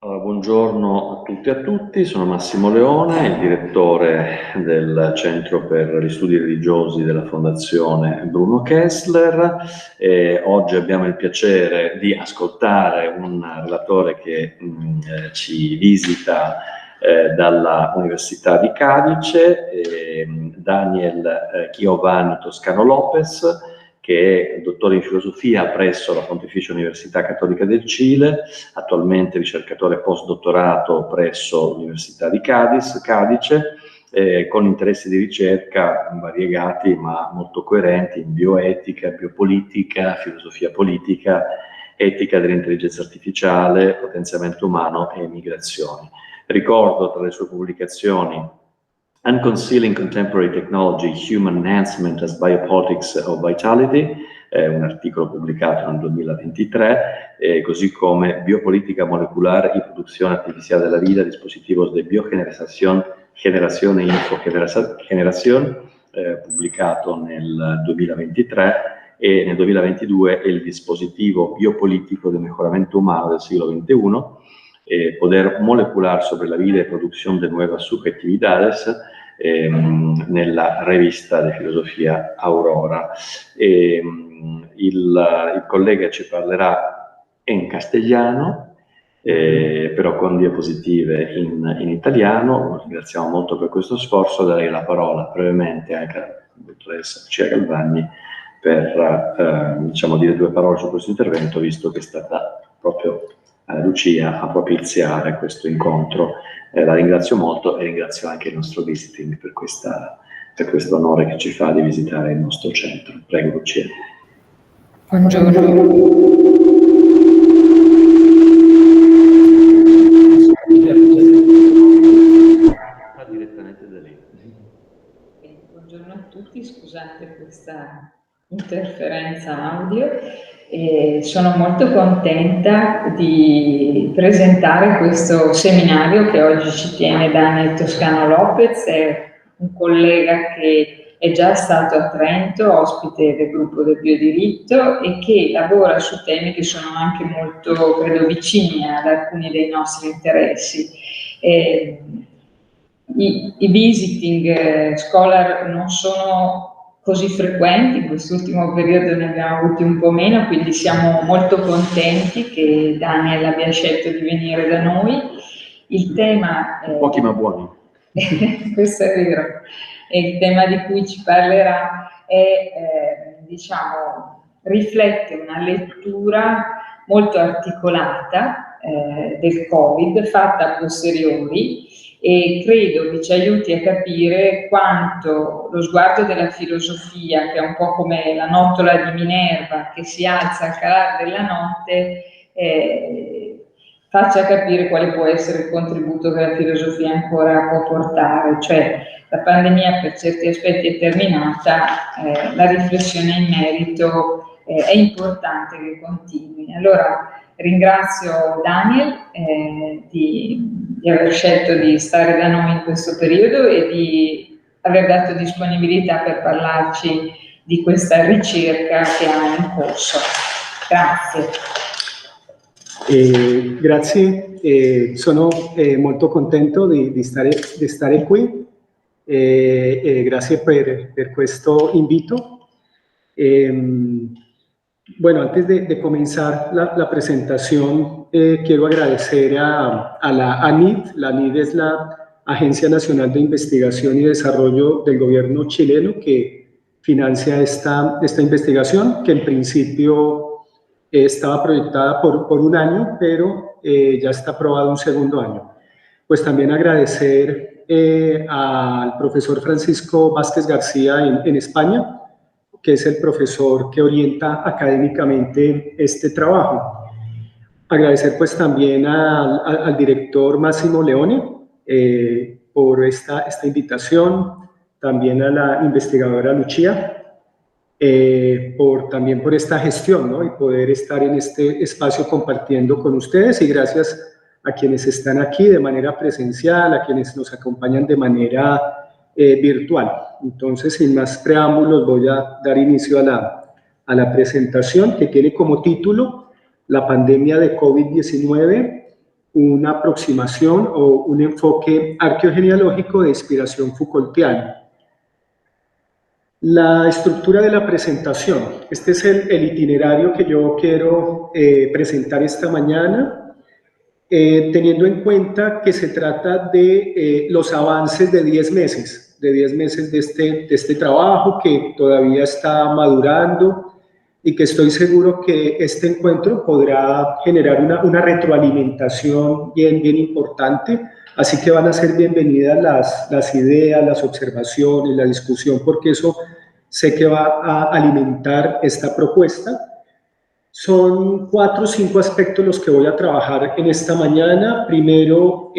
Allora, buongiorno a tutti e a tutti, sono Massimo Leone, il direttore del Centro per gli Studi Religiosi della Fondazione Bruno Kessler. Oggi abbiamo il piacere di ascoltare un relatore che ci visita dalla Università di Cadice, Daniel Chiovani Toscano Lopez, che è dottore in filosofia presso la Pontificia Università Cattolica del Cile, attualmente ricercatore postdottorato presso l'Università di Cadice, con interessi di ricerca variegati ma molto coerenti in bioetica, biopolitica, filosofia politica, etica dell'intelligenza artificiale, potenziamento umano e migrazioni. Ricordo tra le sue pubblicazioni Unconcealing Contemporary Technology, Human Enhancement as Biopolitics of Vitality, un articolo pubblicato nel 2023, così come Biopolitica molecular y producción artificial de la vida, dispositivos de biogeneración, generación e infogeneración, pubblicato nel 2023, e nel 2022 il dispositivo biopolitico del mejoramento umano del siglo XXI, Poder molecular sobre la vida y producción de nuevas subjetividades, nella rivista di filosofia Aurora. Il collega ci parlerà in castigliano, però con diapositive in italiano. Lo ringraziamo molto per questo sforzo. Darei la parola brevemente anche alla dottoressa Lucia Galvani per dire due parole su questo intervento, visto che è stata proprio Lucia a propiziare questo incontro. La ringrazio molto e ringrazio anche il nostro visiting per questo onore che ci fa di visitare il nostro centro. Prego, Lucia. Buongiorno. Direttamente da lì. Buongiorno a tutti, scusate questa interferenza audio. Sono molto contenta di presentare questo seminario che oggi ci tiene Daniel Toscano Lopez, è un collega che è già stato a Trento, ospite del gruppo del biodiritto, e che lavora su temi che sono anche molto, credo, vicini ad alcuni dei nostri interessi. I visiting scholar non sono così frequenti, in quest'ultimo periodo ne abbiamo avuti un po' meno, quindi siamo molto contenti che Daniel abbia scelto di venire da noi. Il tema pochi ma buoni. Questo è vero. E il tema di cui ci parlerà è, riflette una lettura molto articolata del Covid, fatta a posteriori, e credo che ci aiuti a capire quanto lo sguardo della filosofia, che è un po' come la nottola di Minerva che si alza al calare della notte, faccia capire quale può essere il contributo che la filosofia ancora può portare. Cioè, la pandemia per certi aspetti è terminata, la riflessione in merito è importante che continui. Allora, ringrazio Daniel di aver scelto di stare da noi in questo periodo e di aver dato disponibilità per parlarci di questa ricerca che ha in corso. Grazie. Grazie, sono molto contento di stare qui, grazie per questo invito. Bueno, antes de comenzar la presentación, quiero agradecer a la ANID. La ANID es la Agencia Nacional de Investigación y Desarrollo del gobierno chileno que financia esta investigación, que en principio estaba proyectada por un año, pero ya está aprobado un segundo año. Pues también agradecer al profesor Francisco Vázquez García en España, que es el profesor que orienta académicamente este trabajo. Agradecer pues también al director Massimo Leone por esta invitación, también a la investigadora Lucia, también por esta gestión, ¿no? Y poder estar en este espacio compartiendo con ustedes, y gracias a quienes están aquí de manera presencial, a quienes nos acompañan de manera virtual. Entonces, sin más preámbulos, voy a dar inicio a la presentación, que tiene como título La pandemia de COVID-19 una aproximación o un enfoque arqueogenealógico de inspiración Foucaultiana. La estructura de la presentación. Este es el itinerario que yo quiero presentar esta mañana, teniendo en cuenta que se trata de los avances de 10 meses, de este trabajo que todavía está madurando y que estoy seguro que este encuentro podrá generar una retroalimentación bien importante. Así que van a ser bienvenidas las ideas, las observaciones, la discusión, porque eso sé que va a alimentar esta propuesta. Son 4 o 5 aspectos los que voy a trabajar en esta mañana. Primero,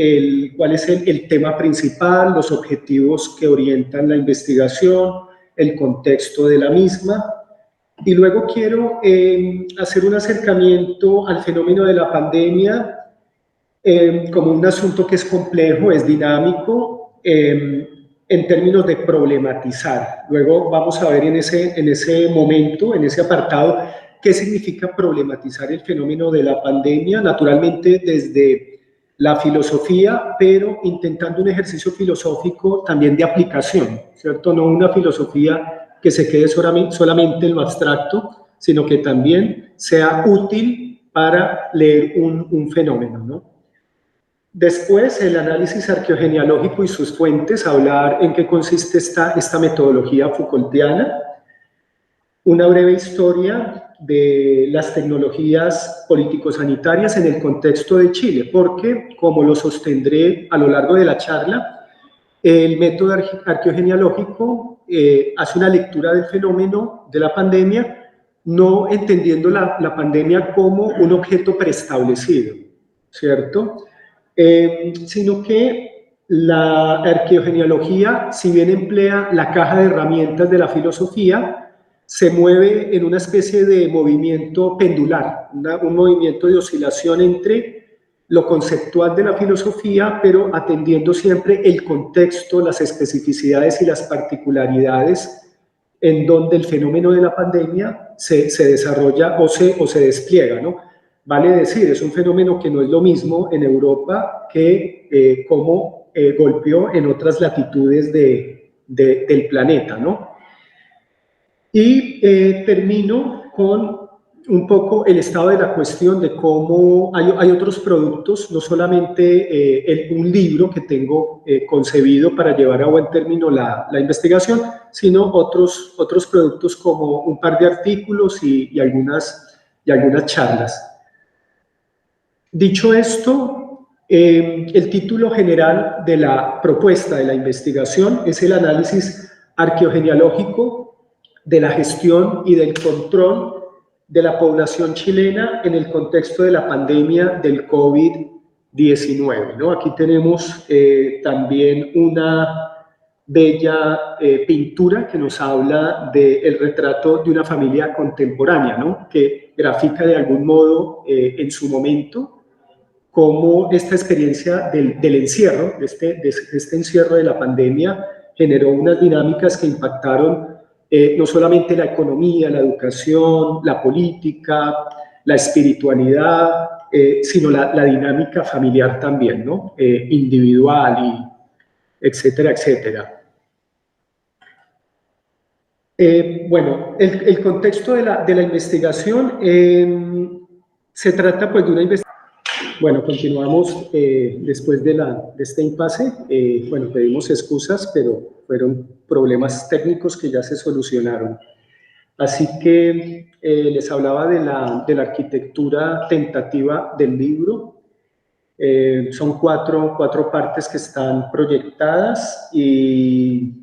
cuál es el tema principal, los objetivos que orientan la investigación, el contexto de la misma. Y luego quiero hacer un acercamiento al fenómeno de la pandemia como un asunto que es complejo, es dinámico, en términos de problematizar. Luego vamos a ver en ese momento, en ese apartado, qué significa problematizar el fenómeno de la pandemia, naturalmente desde la filosofía, pero intentando un ejercicio filosófico también de aplicación, ¿cierto? No una filosofía que se quede solamente en lo abstracto, sino que también sea útil para leer un fenómeno, ¿no? Después, el análisis arqueogenealógico y sus fuentes, hablar en qué consiste esta metodología Foucaultiana, una breve historia de las tecnologías político-sanitarias en el contexto de Chile, porque, como lo sostendré a lo largo de la charla, el método arqueogenealógico hace una lectura del fenómeno de la pandemia, no entendiendo la pandemia como un objeto preestablecido, ¿cierto? Sino que la arqueogenealogía, si bien emplea la caja de herramientas de la filosofía, se mueve en una especie de movimiento pendular, un movimiento de oscilación entre lo conceptual de la filosofía, pero atendiendo siempre el contexto, las especificidades y las particularidades en donde el fenómeno de la pandemia se desarrolla o se despliega, ¿no? Vale decir, es un fenómeno que no es lo mismo en Europa que como golpeó en otras latitudes del planeta, ¿no? Y termino con un poco el estado de la cuestión de cómo hay otros productos, no solamente un libro que tengo concebido para llevar a buen término la investigación, sino otros productos como un par de artículos y algunas charlas. Dicho esto, el título general de la propuesta de la investigación es el análisis arqueogenealógico de la gestión y del control de la población chilena en el contexto de la pandemia del COVID-19, ¿no? Aquí tenemos también una bella pintura que nos habla del retrato de una familia contemporánea, ¿no? Que grafica de algún modo en su momento cómo esta experiencia del encierro, de este encierro de la pandemia, generó unas dinámicas que impactaron no solamente la economía, la educación, la política, la espiritualidad, sino la dinámica familiar también, ¿no? Individual, etcétera, etcétera. Bueno, el contexto de la investigación, se trata pues de una investigación. Bueno, continuamos después de este impasse. Bueno, pedimos excusas, pero fueron problemas técnicos que ya se solucionaron. Así que les hablaba de la arquitectura tentativa del libro. Son cuatro partes que están proyectadas y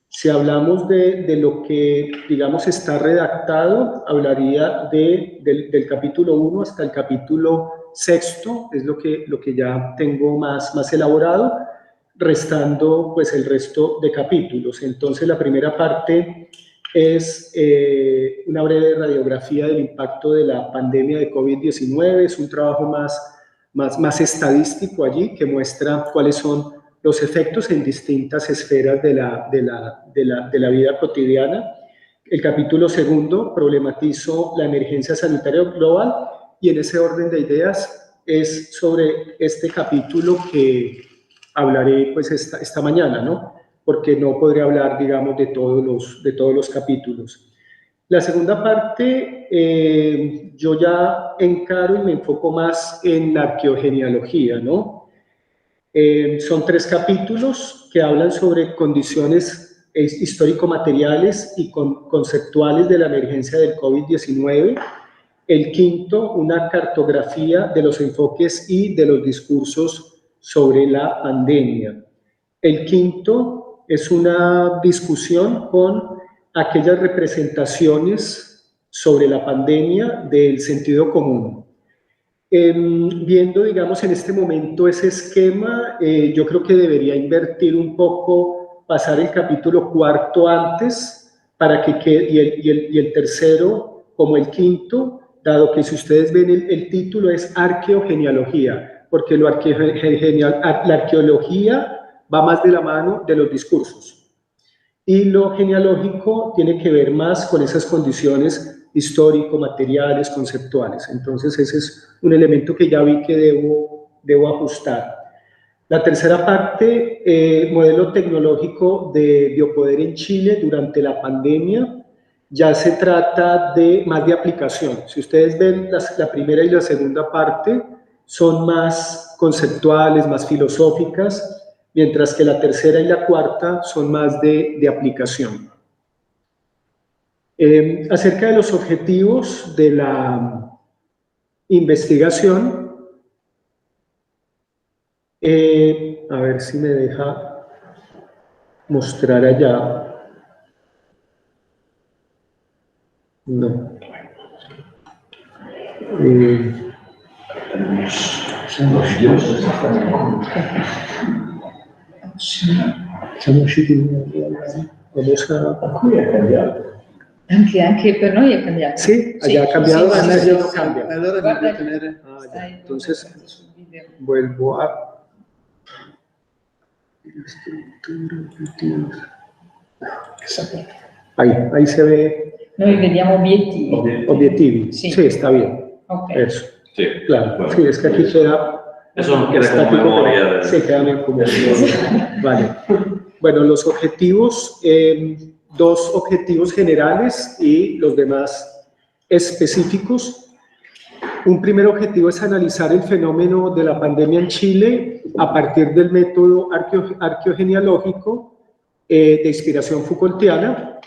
si hablamos de lo que, digamos, está redactado, hablaría del capítulo 1 hasta el capítulo 6, es lo que ya tengo más elaborado, restando pues el resto de capítulos. Entonces la primera parte es una breve radiografía del impacto de la pandemia de COVID-19, es un trabajo más estadístico allí que muestra cuáles son los efectos en distintas esferas de la vida cotidiana. El capítulo 2 problematizo la emergencia sanitaria global y en ese orden de ideas es sobre este capítulo que hablaré pues esta mañana, ¿no? Porque no podré hablar, digamos, de todos los capítulos. La segunda parte, yo ya encaro y me enfoco más en la arqueogenealogía, ¿no? Son 3 capítulos que hablan sobre condiciones histórico-materiales y conceptuales de la emergencia del COVID-19. El quinto, una cartografía de los enfoques y de los discursos sobre la pandemia. El quinto es una discusión con aquellas representaciones sobre la pandemia del sentido común. Viendo, digamos, en este momento ese esquema, yo creo que debería invertir un poco, pasar el capítulo 4 antes, para que quede, y el tercero como el quinto, dado que si ustedes ven el título es arqueogenealogía, porque la arqueología va más de la mano de los discursos. Y lo genealógico tiene que ver más con esas condiciones histórico-materiales, conceptuales. Entonces ese es un elemento que ya vi que debo ajustar. La tercera parte, modelo tecnológico de biopoder en Chile durante la pandemia. Ya se trata más de aplicación. Si ustedes ven la primera y la segunda parte, son más conceptuales, más filosóficas, mientras que la tercera y la cuarta son más de aplicación. Acerca de los objetivos de la investigación, a ver si me deja mostrar allá. No. Los dioses Siamo usciti. Vamos a. Qui è cambiato. Anche per noi è cambiato. Sì, ha cambiado, sì, sí, sì, no sì. cambia. Allora Guarda, devo tenere. Entonces, sul video. vuelvo a. Ahí se ve. Noi vediamo obiettivi. Obiettivi. Sí. Sí, está bien. Ok. Eso. Sí, Claro. bueno. Sí, es que aquí queda. Eso no queda como estático, memoria. pero sí, queda como memoria. Vale. Bueno, los objetivos, 2 objetivos generales y los demás específicos. Un primer objetivo es analizar el fenómeno de la pandemia en Chile a partir del método arqueogenealógico de inspiración Foucaultiana.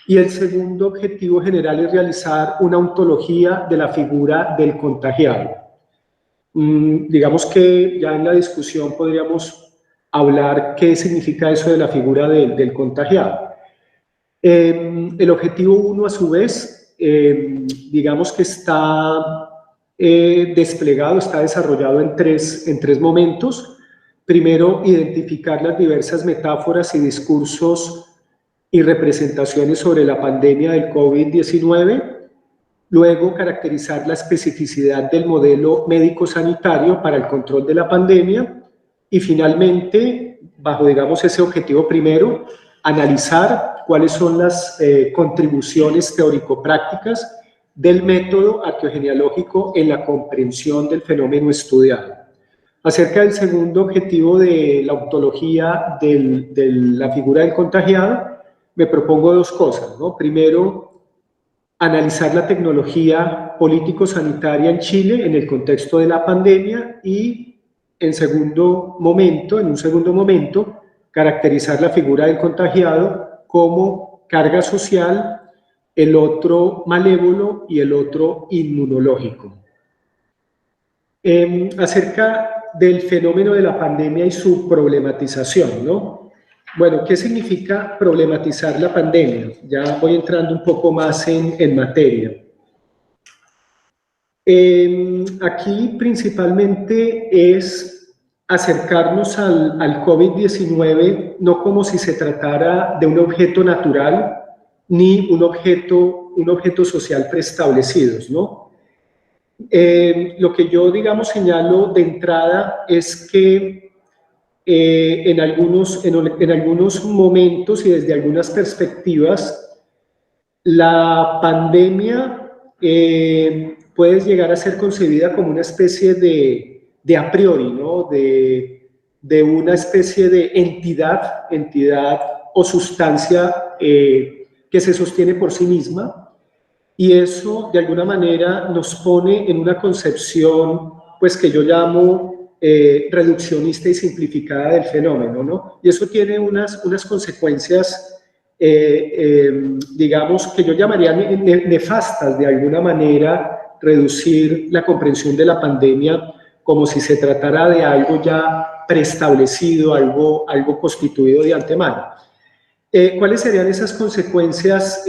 Y el segundo objetivo general es realizar una ontología de la figura del contagiado. Digamos que ya en la discusión podríamos hablar qué significa eso de la figura del contagiado. El objetivo 1, a su vez, digamos que está desplegado, está desarrollado en tres momentos. Primero, identificar las diversas metáforas y discursos y representaciones sobre la pandemia del COVID-19. Luego, caracterizar la especificidad del modelo médico-sanitario para el control de la pandemia. Y finalmente, bajo, digamos, ese objetivo primero, analizar cuáles son las contribuciones teórico-prácticas del método arqueogenealógico en la comprensión del fenómeno estudiado. Acerca del segundo objetivo de la ontología de la figura del contagiado, me propongo 2 cosas, ¿no? Primero, analizar la tecnología político-sanitaria en Chile en el contexto de la pandemia y, en un segundo momento, caracterizar la figura del contagiado como carga social, el otro malévolo y el otro inmunológico. Acerca del fenómeno de la pandemia y su problematización, ¿no? Bueno, ¿qué significa problematizar la pandemia? Ya voy entrando un poco más en materia. Aquí principalmente es acercarnos al COVID-19 no como si se tratara de un objeto natural ni un objeto social preestablecido, ¿no? Lo que yo, digamos, señalo de entrada es que en algunos momentos y desde algunas perspectivas, la pandemia puede llegar a ser concebida como una especie de a priori, ¿no? De una especie de entidad o sustancia que se sostiene por sí misma, y eso de alguna manera nos pone en una concepción pues que yo llamo reduccionista y simplificada del fenómeno, ¿no? Y eso tiene unas consecuencias digamos que yo llamaría nefastas de alguna manera, reducir la comprensión de la pandemia como si se tratara de algo ya preestablecido, algo constituido de antemano. ¿Cuáles serían esas consecuencias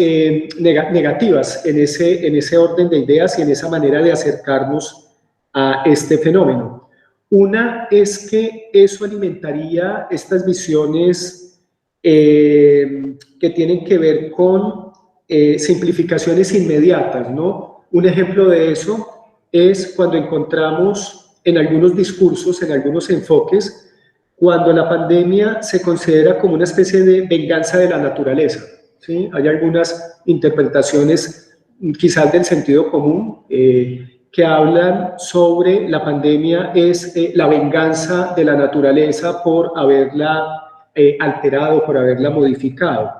negativas en ese orden de ideas y en esa manera de acercarnos a este fenómeno? Una es que eso alimentaría estas visiones que tienen que ver con simplificaciones inmediatas, ¿no? Un ejemplo de eso es cuando encontramos en algunos discursos, en algunos enfoques, cuando la pandemia se considera como una especie de venganza de la naturaleza, ¿sí? Hay algunas interpretaciones, quizás del sentido común, que hablan sobre la pandemia es la venganza de la naturaleza por haberla alterado, por haberla modificado.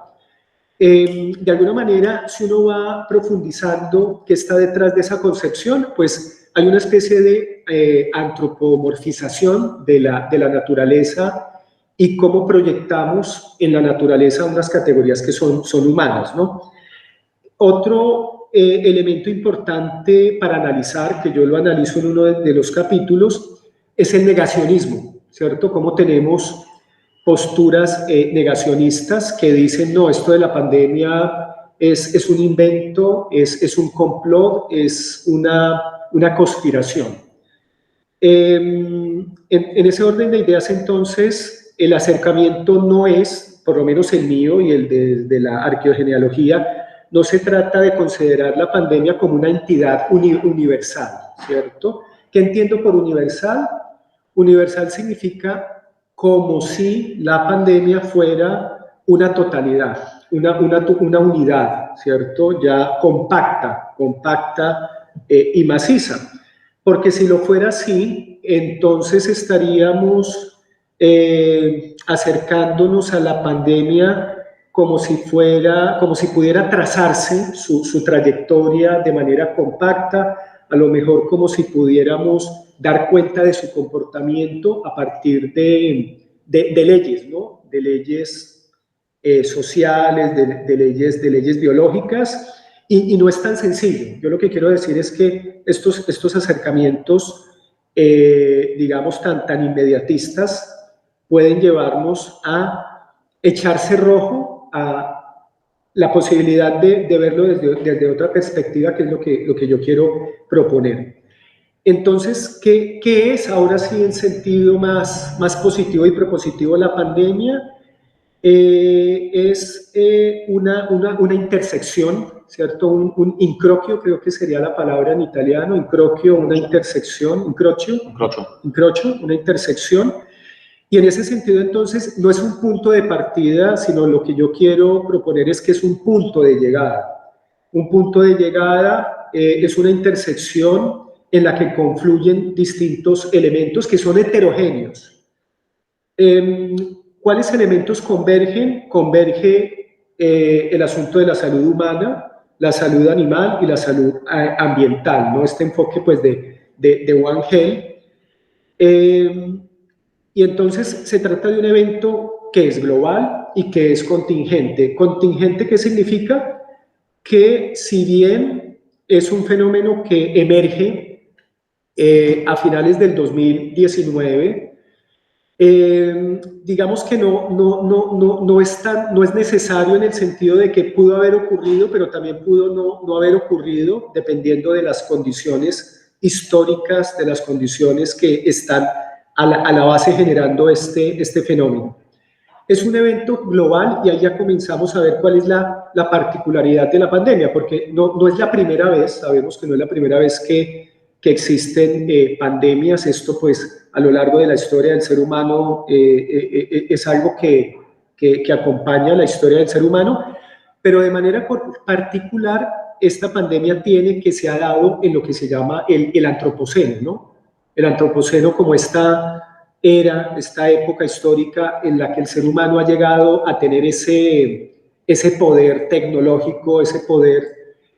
De alguna manera, si uno va profundizando qué está detrás de esa concepción, pues hay una especie de antropomorfización de la naturaleza y cómo proyectamos en la naturaleza unas categorías que son humanas, ¿no? Otro elemento importante para analizar, que yo lo analizo en uno de los capítulos, es el negacionismo, ¿cierto? Cómo tenemos posturas negacionistas que dicen, no, esto de la pandemia es un invento, es un complot, es una conspiración. En ese orden de ideas, entonces, el acercamiento no es, por lo menos el mío y el de la arqueogenealogía, no se trata de considerar la pandemia como una entidad universal, ¿cierto? ¿Qué entiendo por universal? Universal significa como si la pandemia fuera una totalidad, una unidad, ¿cierto? Ya compacta y maciza. Porque si lo fuera así, entonces estaríamos acercándonos a la pandemia como si pudiera trazarse su trayectoria de manera compacta, a lo mejor como si pudiéramos dar cuenta de su comportamiento a partir de leyes, ¿no? De leyes sociales, de leyes biológicas, y no es tan sencillo. Yo lo que quiero decir es que estos acercamientos, digamos, tan inmediatistas, pueden llevarnos a echar cerrojo a la posibilidad de verlo desde otra perspectiva, que es lo que yo quiero proponer. Entonces, ¿qué es ahora sí en sentido más positivo y propositivo la pandemia? Es una intersección, ¿cierto? Un incrocio, creo que sería la palabra en italiano, incrocio, una intersección, incrocio, una intersección. Y en ese sentido, entonces, no es un punto de partida, sino lo que yo quiero proponer es que es un punto de llegada. Un punto de llegada es una intersección en la que confluyen distintos elementos que son heterogéneos. ¿Cuáles elementos convergen? Converge el asunto de la salud humana, la salud animal y la salud ambiental, ¿no? Este enfoque, pues, de One Health. Y entonces se trata de un evento que es global y que es contingente. ¿Contingente qué significa? Que si bien es un fenómeno que emerge a finales del 2019, digamos que no es necesario en el sentido de que pudo haber ocurrido, pero también pudo no haber ocurrido, dependiendo de las condiciones históricas, de las condiciones que están a la base generando este fenómeno. Es un evento global y ahí ya comenzamos a ver cuál es la particularidad de la pandemia, porque no es la primera vez, sabemos que no es la primera vez que existen pandemias. Esto, pues, a lo largo de la historia del ser humano es algo que acompaña la historia del ser humano, pero de manera particular esta pandemia tiene que se ha dado en lo que se llama el antropoceno, ¿no? El antropoceno como esta época histórica en la que el ser humano ha llegado a tener ese poder tecnológico, ese poder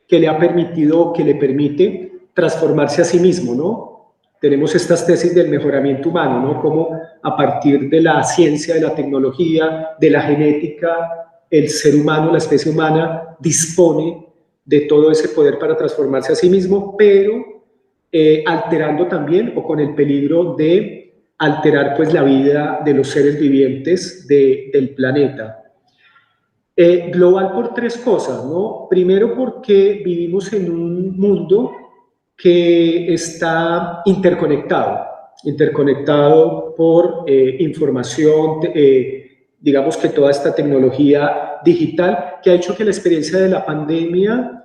que le ha permitido, que le permite transformarse a sí mismo, ¿no? Tenemos estas tesis del mejoramiento humano, ¿no? Como a partir de la ciencia, de la tecnología, de la genética, el ser humano, la especie humana, dispone de todo ese poder para transformarse a sí mismo, pero alterando también o con el peligro de alterar pues la vida de los seres vivientes del planeta. Global por tres cosas, ¿no? Primero porque vivimos en un mundo que está interconectado por información, digamos que toda esta tecnología digital que ha hecho que la experiencia de la pandemia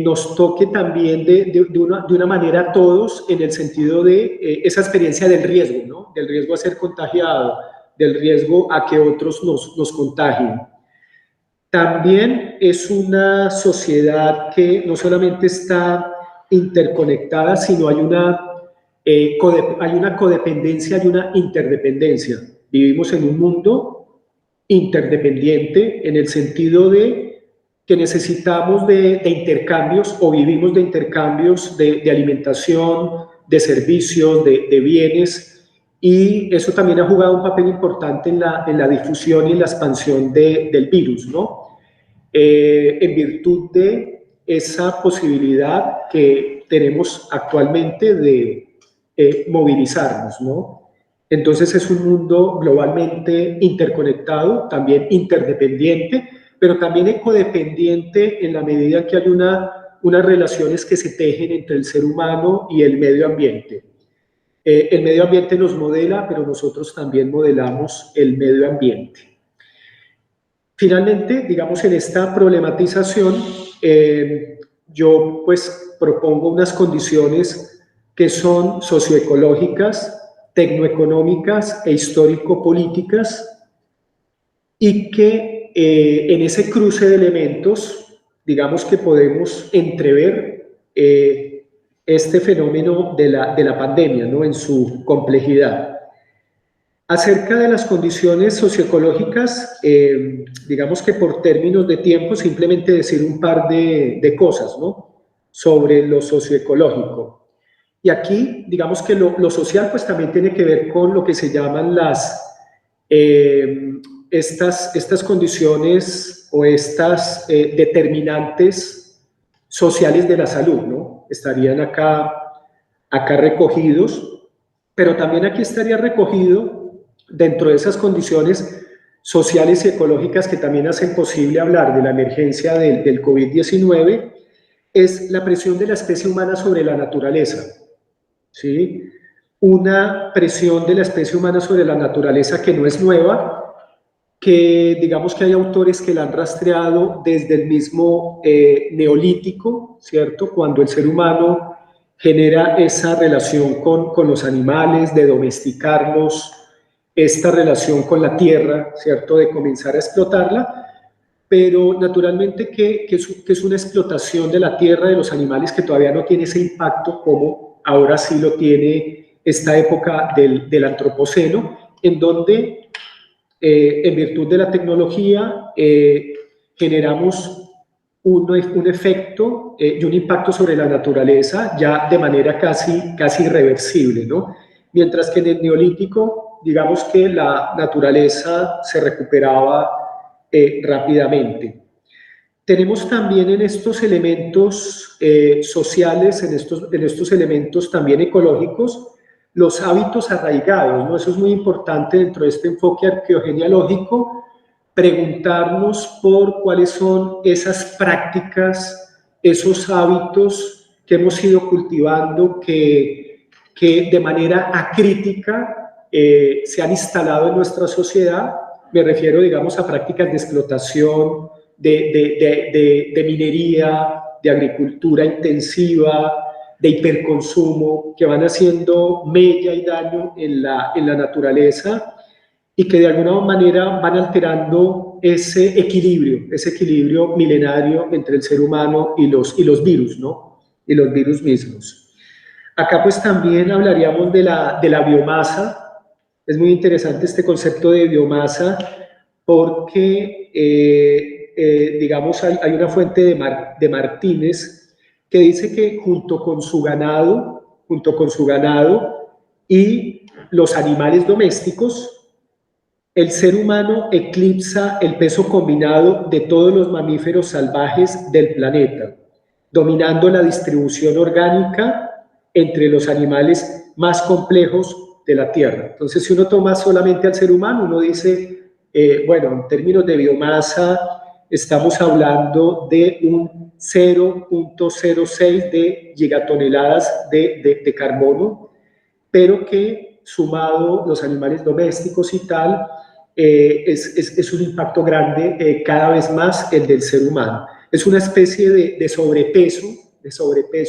nos toque también de una manera a todos en el sentido de esa experiencia del riesgo, ¿no? Del riesgo a ser contagiado, del riesgo a que otros nos contagien. También es una sociedad que no solamente está interconectada, sino hay una codependencia y una interdependencia. Vivimos en un mundo interdependiente en el sentido de que necesitamos de intercambios o vivimos de intercambios de alimentación, de servicios, de bienes, y eso también ha jugado un papel importante en la difusión y en la expansión del virus, ¿no? En virtud de esa posibilidad que tenemos actualmente de movilizarnos, ¿no? Entonces es un mundo globalmente interconectado, también interdependiente, pero también codependiente en la medida en que hay unas relaciones que se tejen entre el ser humano y el medio ambiente. El medio ambiente nos modela, pero nosotros también modelamos el medio ambiente. Finalmente, digamos, en esta problematización, yo pues propongo unas condiciones que son socioecológicas, tecnoeconómicas e histórico-políticas y que en ese cruce de elementos, digamos que podemos entrever este fenómeno de la pandemia, ¿no? En su complejidad. Acerca de las condiciones socioecológicas, digamos que por términos de tiempo, simplemente decir un par de cosas, ¿no? Sobre lo socioecológico. Y aquí, digamos que lo social, pues también tiene que ver con lo que se llaman estas condiciones o estas determinantes sociales de la salud, ¿no? Estarían acá recogidos, pero también aquí estaría recogido dentro de esas condiciones sociales y ecológicas que también hacen posible hablar de la emergencia del COVID-19, es la presión de la especie humana sobre la naturaleza, ¿sí? Una presión de la especie humana sobre la naturaleza que no es nueva, que digamos que hay autores que la han rastreado desde el mismo neolítico, ¿cierto? Cuando el ser humano genera esa relación con los animales, de domesticarlos, esta relación con la tierra, ¿cierto?, de comenzar a explotarla, pero naturalmente que es una explotación de la tierra, de los animales, que todavía no tiene ese impacto como ahora sí lo tiene esta época del antropoceno, en donde, en virtud de la tecnología, generamos un efecto y un impacto sobre la naturaleza ya de manera casi irreversible, ¿no? Mientras que en el neolítico, digamos que la naturaleza se recuperaba rápidamente. Tenemos también en estos elementos sociales, en estos elementos también ecológicos, los hábitos arraigados, ¿no? Eso es muy importante dentro de este enfoque arqueogenealógico, preguntarnos por cuáles son esas prácticas, esos hábitos que hemos ido cultivando, que de manera acrítica se han instalado en nuestra sociedad. Me refiero, digamos, a prácticas de explotación, de minería, de agricultura intensiva, de hiperconsumo, que van haciendo mella y daño en la naturaleza y que de alguna manera van alterando ese equilibrio milenario entre el ser humano y los virus, ¿no? Y los virus mismos. Acá pues también hablaríamos de la biomasa. Es muy interesante este concepto de biomasa porque, digamos, hay una fuente de Martínez que dice que junto con su ganado y los animales domésticos, el ser humano eclipsa el peso combinado de todos los mamíferos salvajes del planeta, dominando la distribución orgánica entre los animales más complejos de la Tierra. Entonces, si uno toma solamente al ser humano, uno dice, bueno, en términos de biomasa, estamos hablando de un 0.06 de gigatoneladas de carbono, pero que sumado los animales domésticos y tal, es un impacto grande, cada vez más el del ser humano. Es una especie de sobrepeso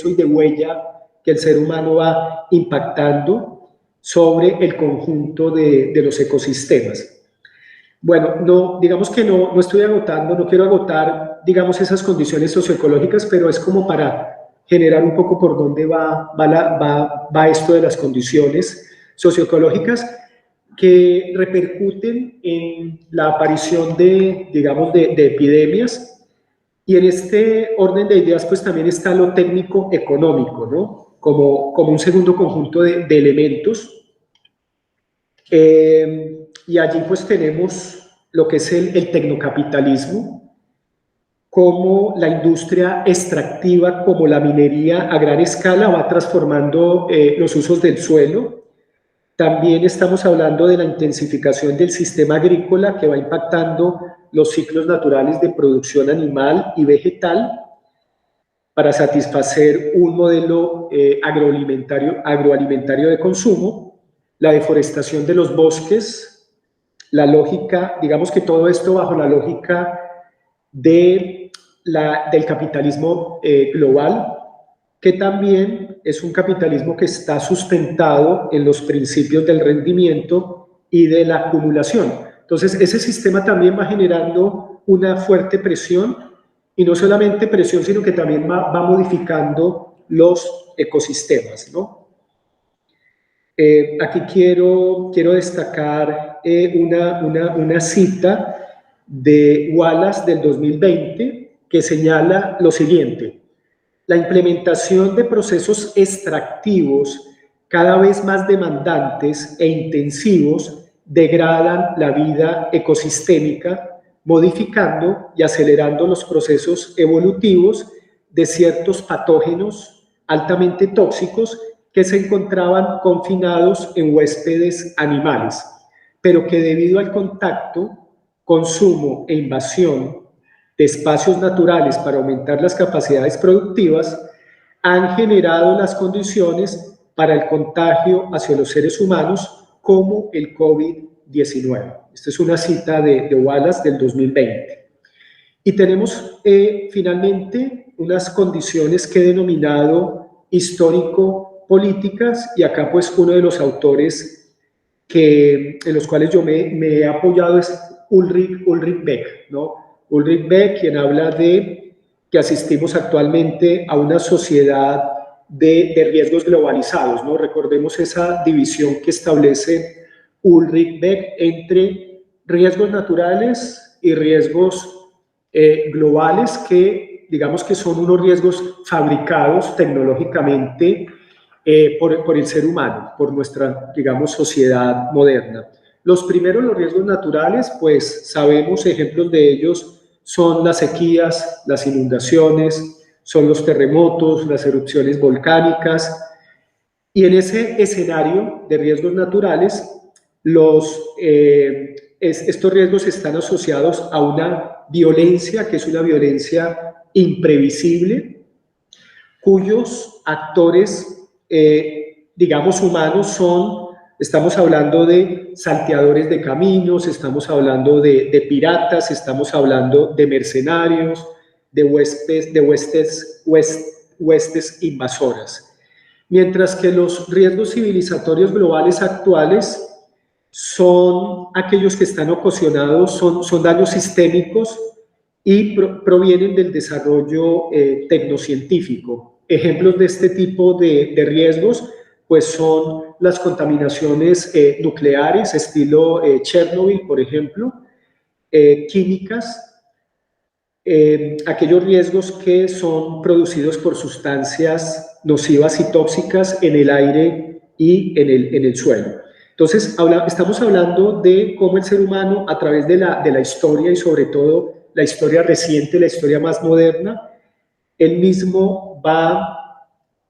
y de huella que el ser humano va impactando sobre el conjunto de los ecosistemas. Bueno, no, digamos que no estoy agotando, no quiero agotar, digamos, esas condiciones socioecológicas, pero es como para generar un poco por dónde va esto de las condiciones socioecológicas que repercuten en la aparición de epidemias. Y en este orden de ideas pues también está lo técnico-económico, ¿no? Como un segundo conjunto de elementos. Y allí pues tenemos lo que es el tecnocapitalismo, como la industria extractiva, como la minería a gran escala va transformando los usos del suelo. También estamos hablando de la intensificación del sistema agrícola que va impactando los ciclos naturales de producción animal y vegetal para satisfacer un modelo agroalimentario de consumo, la deforestación de los bosques, la lógica, digamos que todo esto bajo la lógica del capitalismo global, que también es un capitalismo que está sustentado en los principios del rendimiento y de la acumulación. Entonces, ese sistema también va generando una fuerte presión, y no solamente presión, sino que también va modificando los ecosistemas, ¿no? Aquí quiero destacar una cita de Wallace del 2020 que señala lo siguiente: la implementación de procesos extractivos cada vez más demandantes e intensivos degradan la vida ecosistémica, modificando y acelerando los procesos evolutivos de ciertos patógenos altamente tóxicos que se encontraban confinados en huéspedes animales, pero que debido al contacto, consumo e invasión de espacios naturales para aumentar las capacidades productivas, han generado las condiciones para el contagio hacia los seres humanos, como el COVID-19. Esta es una cita de Wallace del 2020. Y tenemos finalmente unas condiciones que he denominado histórico-políticas, y acá pues uno de los autores en los cuales yo me he apoyado es Ulrich Beck, ¿no? Ulrich Beck, quien habla de que asistimos actualmente a una sociedad de riesgos globalizados, ¿no? Recordemos esa división que establece Ulrich Beck entre riesgos naturales y riesgos globales, que digamos que son unos riesgos fabricados tecnológicamente por el ser humano, por nuestra, digamos, sociedad moderna. Los primeros, los riesgos naturales, pues sabemos, ejemplos de ellos son las sequías, las inundaciones, son los terremotos, las erupciones volcánicas. Y en ese escenario de riesgos naturales, estos riesgos están asociados a una violencia, que es una violencia imprevisible, cuyos actores, digamos, humanos estamos hablando de salteadores de caminos, estamos hablando de piratas, estamos hablando de mercenarios, de huestes invasoras. Mientras que los riesgos civilizatorios globales actuales son aquellos que están ocasionados, son daños sistémicos y provienen del desarrollo tecnocientífico. Ejemplos de este tipo de riesgos pues son las contaminaciones nucleares, estilo Chernobyl, por ejemplo, químicas, aquellos riesgos que son producidos por sustancias nocivas y tóxicas en el aire y en el suelo. Entonces, estamos hablando de cómo el ser humano, a través de la historia y sobre todo la historia reciente, la historia más moderna, él mismo va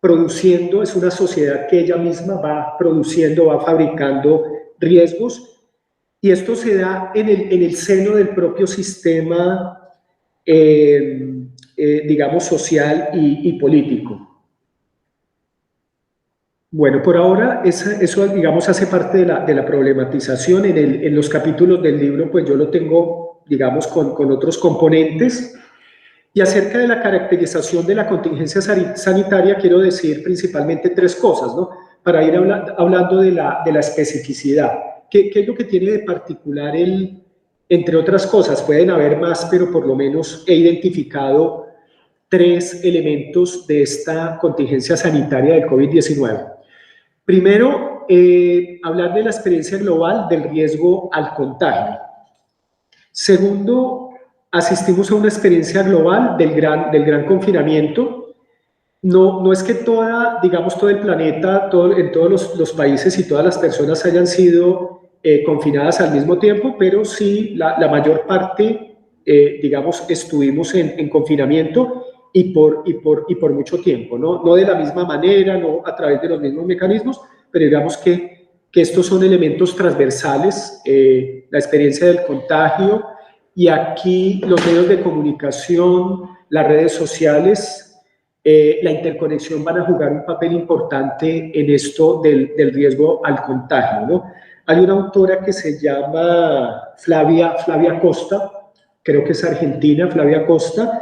produciendo, es una sociedad que ella misma va produciendo, va fabricando riesgos, y esto se da en el seno del propio sistema digamos, social y político. Bueno, por ahora eso, digamos, hace parte de la problematización. En los capítulos del libro, pues yo lo tengo, digamos, con otros componentes. Y acerca de la caracterización de la contingencia sanitaria, quiero decir principalmente tres cosas, ¿no? Para ir hablando de la especificidad. ¿Qué es lo que tiene de particular entre otras cosas? Pueden haber más, pero por lo menos he identificado tres elementos de esta contingencia sanitaria del COVID-19. Primero, hablar de la experiencia global del riesgo al contagio. Segundo, asistimos a una experiencia global del gran confinamiento. No es que todo el planeta, en todos los países y todas las personas hayan sido confinadas al mismo tiempo, pero sí la mayor parte, digamos, estuvimos en confinamiento y por mucho tiempo, no de la misma manera, no a través de los mismos mecanismos, pero digamos que estos son elementos transversales, la experiencia del contagio, y aquí los medios de comunicación, las redes sociales, la interconexión van a jugar un papel importante en esto del riesgo al contagio, ¿no? Hay una autora que se llama Flavia Costa, creo que es argentina, Flavia Costa,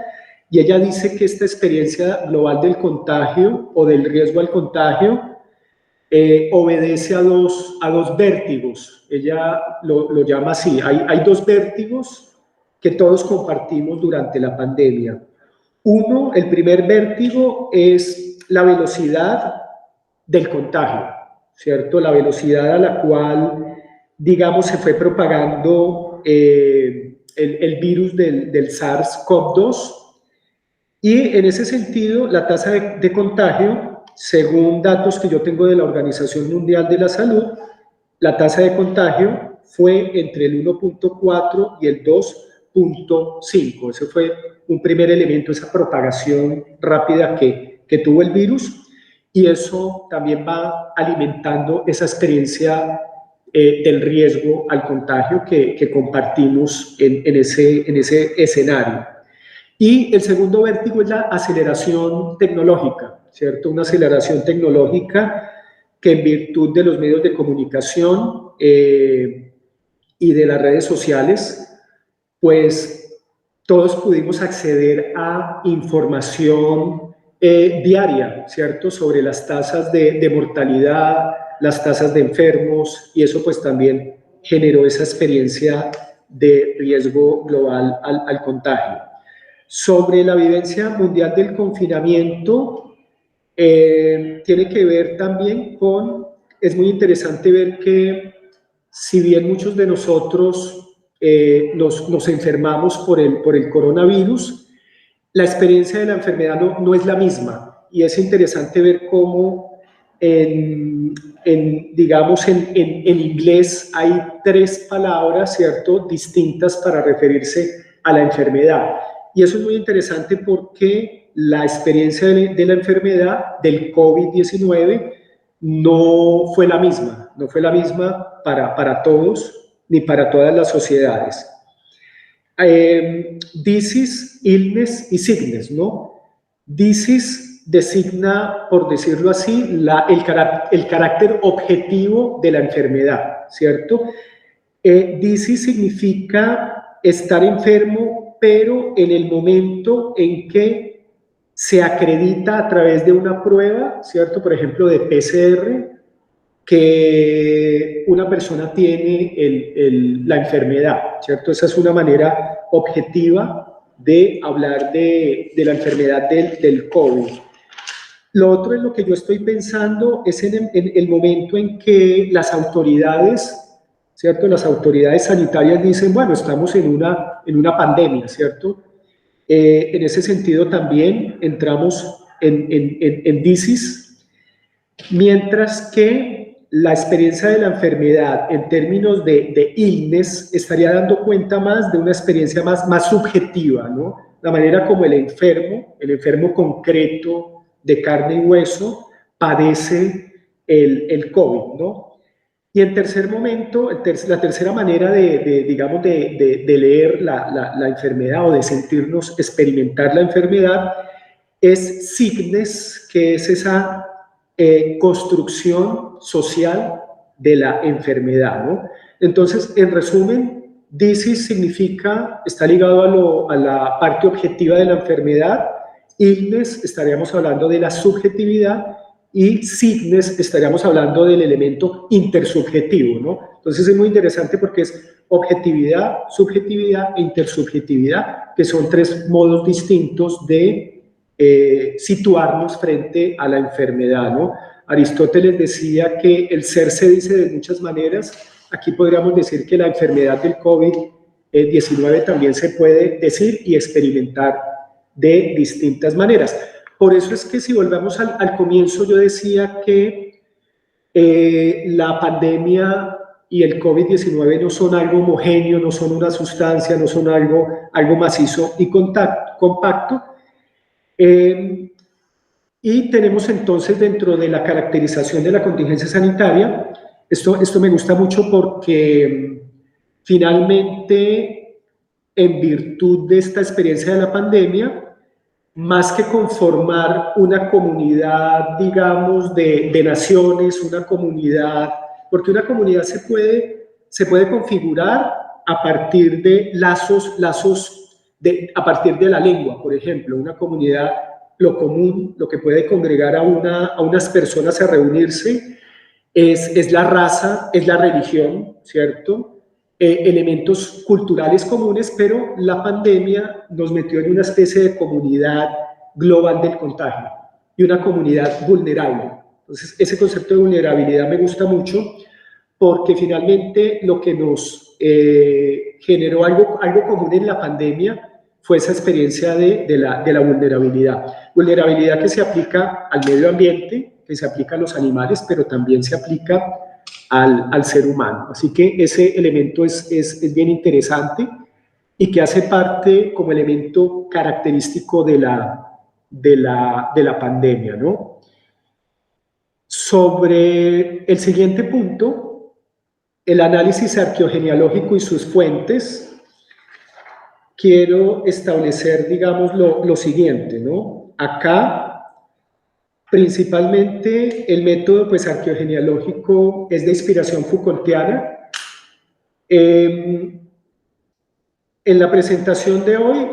y ella dice que esta experiencia global del contagio o del riesgo al contagio obedece a dos vértigos. Ella lo llama así. Hay dos vértigos que todos compartimos durante la pandemia. Uno, el primer vértigo es la velocidad del contagio, ¿cierto? La velocidad a la cual, digamos, se fue propagando el virus del SARS-CoV-2, y en ese sentido la tasa de contagio, según datos que yo tengo de la Organización Mundial de la Salud, la tasa de contagio fue entre el 1.4 y el 2.5. Ese fue un primer elemento, esa propagación rápida que tuvo el virus, y eso también va alimentando esa experiencia del riesgo al contagio que compartimos en ese escenario. Y el segundo vértigo es la aceleración tecnológica, ¿cierto? Una aceleración tecnológica que, en virtud de los medios de comunicación y de las redes sociales, pues todos pudimos acceder a información diaria, ¿cierto? Sobre las tasas de mortalidad, las tasas de enfermos, y eso pues también generó esa experiencia de riesgo global al contagio. Sobre la vivencia mundial del confinamiento, tiene que ver también es muy interesante ver que, si bien muchos de nosotros nos enfermamos por el coronavirus, la experiencia de la enfermedad no es la misma, y es interesante ver cómo digamos, en inglés hay tres palabras, ¿cierto?, distintas para referirse a la enfermedad. Y eso es muy interesante porque la experiencia de la enfermedad del COVID-19 no fue la misma para todos ni para todas las sociedades. Disease, illness y sickness, ¿no? Disease designa, por decirlo así, el carácter objetivo de la enfermedad, ¿cierto? Disease significa estar enfermo, pero en el momento en que se acredita a través de una prueba, ¿cierto? Por ejemplo, de PCR, que una persona tiene la enfermedad, ¿cierto? Esa es una manera objetiva de hablar de la enfermedad del COVID. Lo otro en lo que yo estoy pensando es en el momento en que las autoridades, ¿cierto? Las autoridades sanitarias dicen, bueno, estamos en una pandemia, ¿cierto? En ese sentido también entramos en crisis, mientras que la experiencia de la enfermedad en términos de illness estaría dando cuenta más de una experiencia más subjetiva, ¿no? La manera como el enfermo concreto de carne y hueso padece el COVID, ¿no? Y en tercer momento, la tercera manera digamos, de leer la enfermedad o de sentirnos, experimentar la enfermedad, es signes, que es esa construcción social de la enfermedad, ¿no? Entonces, en resumen, disease significa, está ligado a la parte objetiva de la enfermedad, illness estaríamos hablando de la subjetividad, y sickness estaríamos hablando del elemento intersubjetivo, ¿no? Entonces es muy interesante porque es objetividad, subjetividad e intersubjetividad, que son tres modos distintos de situarnos frente a la enfermedad, ¿no? Aristóteles decía que el ser se dice de muchas maneras. Aquí podríamos decir que la enfermedad del COVID-19 también se puede decir y experimentar de distintas maneras. Por eso es que si volvemos al comienzo, yo decía que la pandemia y el COVID-19 no son algo homogéneo, no son una sustancia, no son algo macizo y compacto. Y tenemos entonces, dentro de la caracterización de la contingencia sanitaria, esto me gusta mucho porque finalmente, en virtud de esta experiencia de la pandemia, más que conformar una comunidad, digamos, de naciones, una comunidad, porque una comunidad se puede configurar a partir de lazos a partir de la lengua, por ejemplo. Una comunidad, lo común, lo que puede congregar a unas personas a reunirse es la raza, es la religión, ¿cierto? Elementos culturales comunes, pero la pandemia nos metió en una especie de comunidad global del contagio y una comunidad vulnerable. Entonces, ese concepto de vulnerabilidad me gusta mucho porque finalmente lo que nos generó algo común en la pandemia fue esa experiencia de la vulnerabilidad. Vulnerabilidad que se aplica al medio ambiente, que se aplica a los animales, pero también se aplica al ser humano. Así que ese elemento es bien interesante y que hace parte como elemento característico de la pandemia, ¿no? Sobre el siguiente punto, el análisis arqueogenealógico y sus fuentes, quiero establecer, digamos, lo siguiente, ¿no? Acá, principalmente, el método pues, arqueogenealógico es de inspiración Foucaultiana. En la presentación de hoy,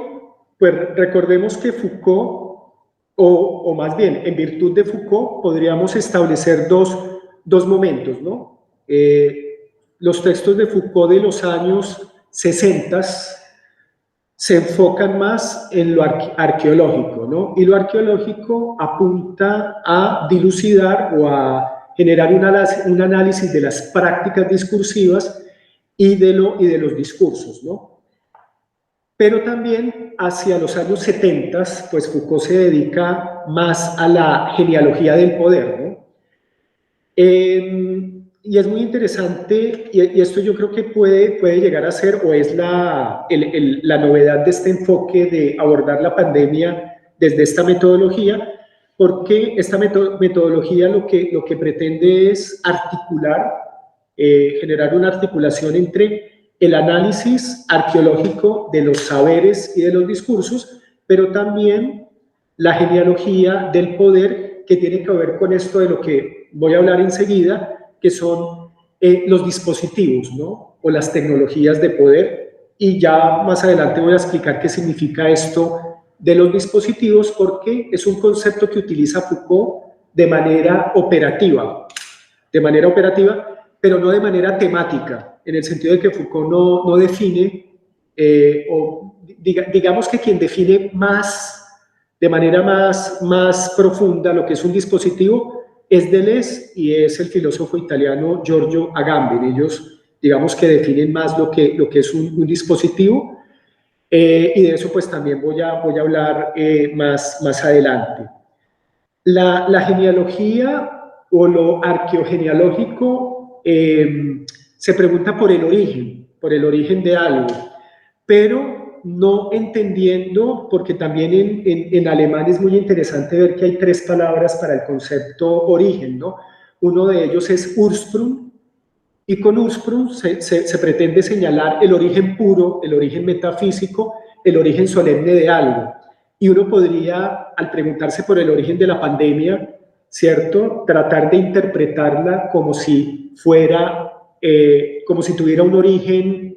pues recordemos que Foucault, o más bien, en virtud de Foucault, podríamos establecer dos momentos, ¿no? Los textos de Foucault de los años 60 se enfocan más en lo arqueológico, ¿no? Y lo arqueológico apunta a dilucidar o a generar un análisis de las prácticas discursivas y de los discursos, ¿no? Pero también hacia los años 70, pues Foucault se dedica más a la genealogía del poder, ¿no? Y es muy interesante, y esto yo creo que puede llegar a ser, o es la novedad de este enfoque de abordar la pandemia desde esta metodología, porque esta metodología lo que pretende es articular, generar una articulación entre el análisis arqueológico de los saberes y de los discursos, pero también la genealogía del poder, que tiene que ver con esto de lo que voy a hablar enseguida, que son los dispositivos, ¿no? O las tecnologías de poder, y ya más adelante voy a explicar qué significa esto de los dispositivos, porque es un concepto que utiliza Foucault de manera operativa. de manera operativa, pero no de manera temática, en el sentido de que Foucault no define, digamos que quien define de manera más profunda lo que es un dispositivo es Deleuze y es el filósofo italiano Giorgio Agamben. Ellos, digamos que definen más lo que es un dispositivo, y de eso pues también voy a hablar más adelante. La genealogía o lo arqueogenealógico se pregunta por el origen de algo, pero no entendiendo, porque también en alemán es muy interesante ver que hay 3 palabras para el concepto origen, ¿no? Uno de ellos es Ursprung, y con Ursprung se pretende señalar el origen puro, el origen metafísico, el origen solemne de algo. Y uno podría, al preguntarse por el origen de la pandemia, ¿cierto?, tratar de interpretarla como si fuera, como si tuviera un origen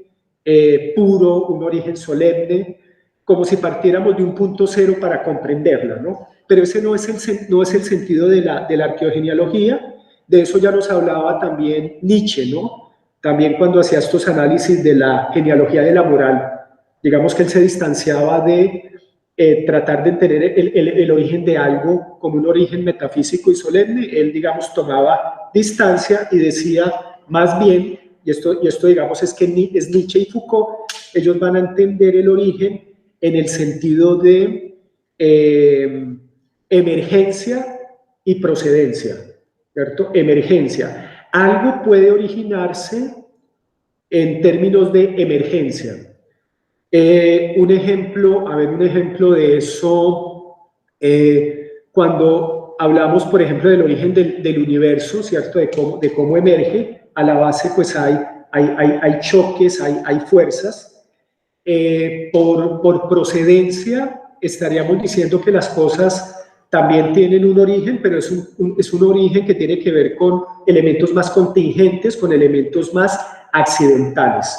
puro, un origen solemne, como si partiéramos de un punto cero para comprenderla, ¿no? Pero ese no es el sentido de la arqueogenealogía. De eso ya nos hablaba también Nietzsche, ¿no? También cuando hacía estos análisis de la genealogía de la moral, digamos que él se distanciaba de tratar de entender el origen de algo como un origen metafísico y solemne. Él, digamos, tomaba distancia y decía más bien, y esto digamos es que es Nietzsche y Foucault, ellos van a entender el origen en el sentido de emergencia y procedencia, ¿cierto? Emergencia. Algo puede originarse en términos de emergencia. Un ejemplo de eso, cuando hablamos, por ejemplo, del origen del universo, ¿cierto? De cómo emerge, a la base pues hay choques, hay fuerzas. Por procedencia, estaríamos diciendo que las cosas también tienen un origen, pero es un origen que tiene que ver con elementos más contingentes, con elementos más accidentales.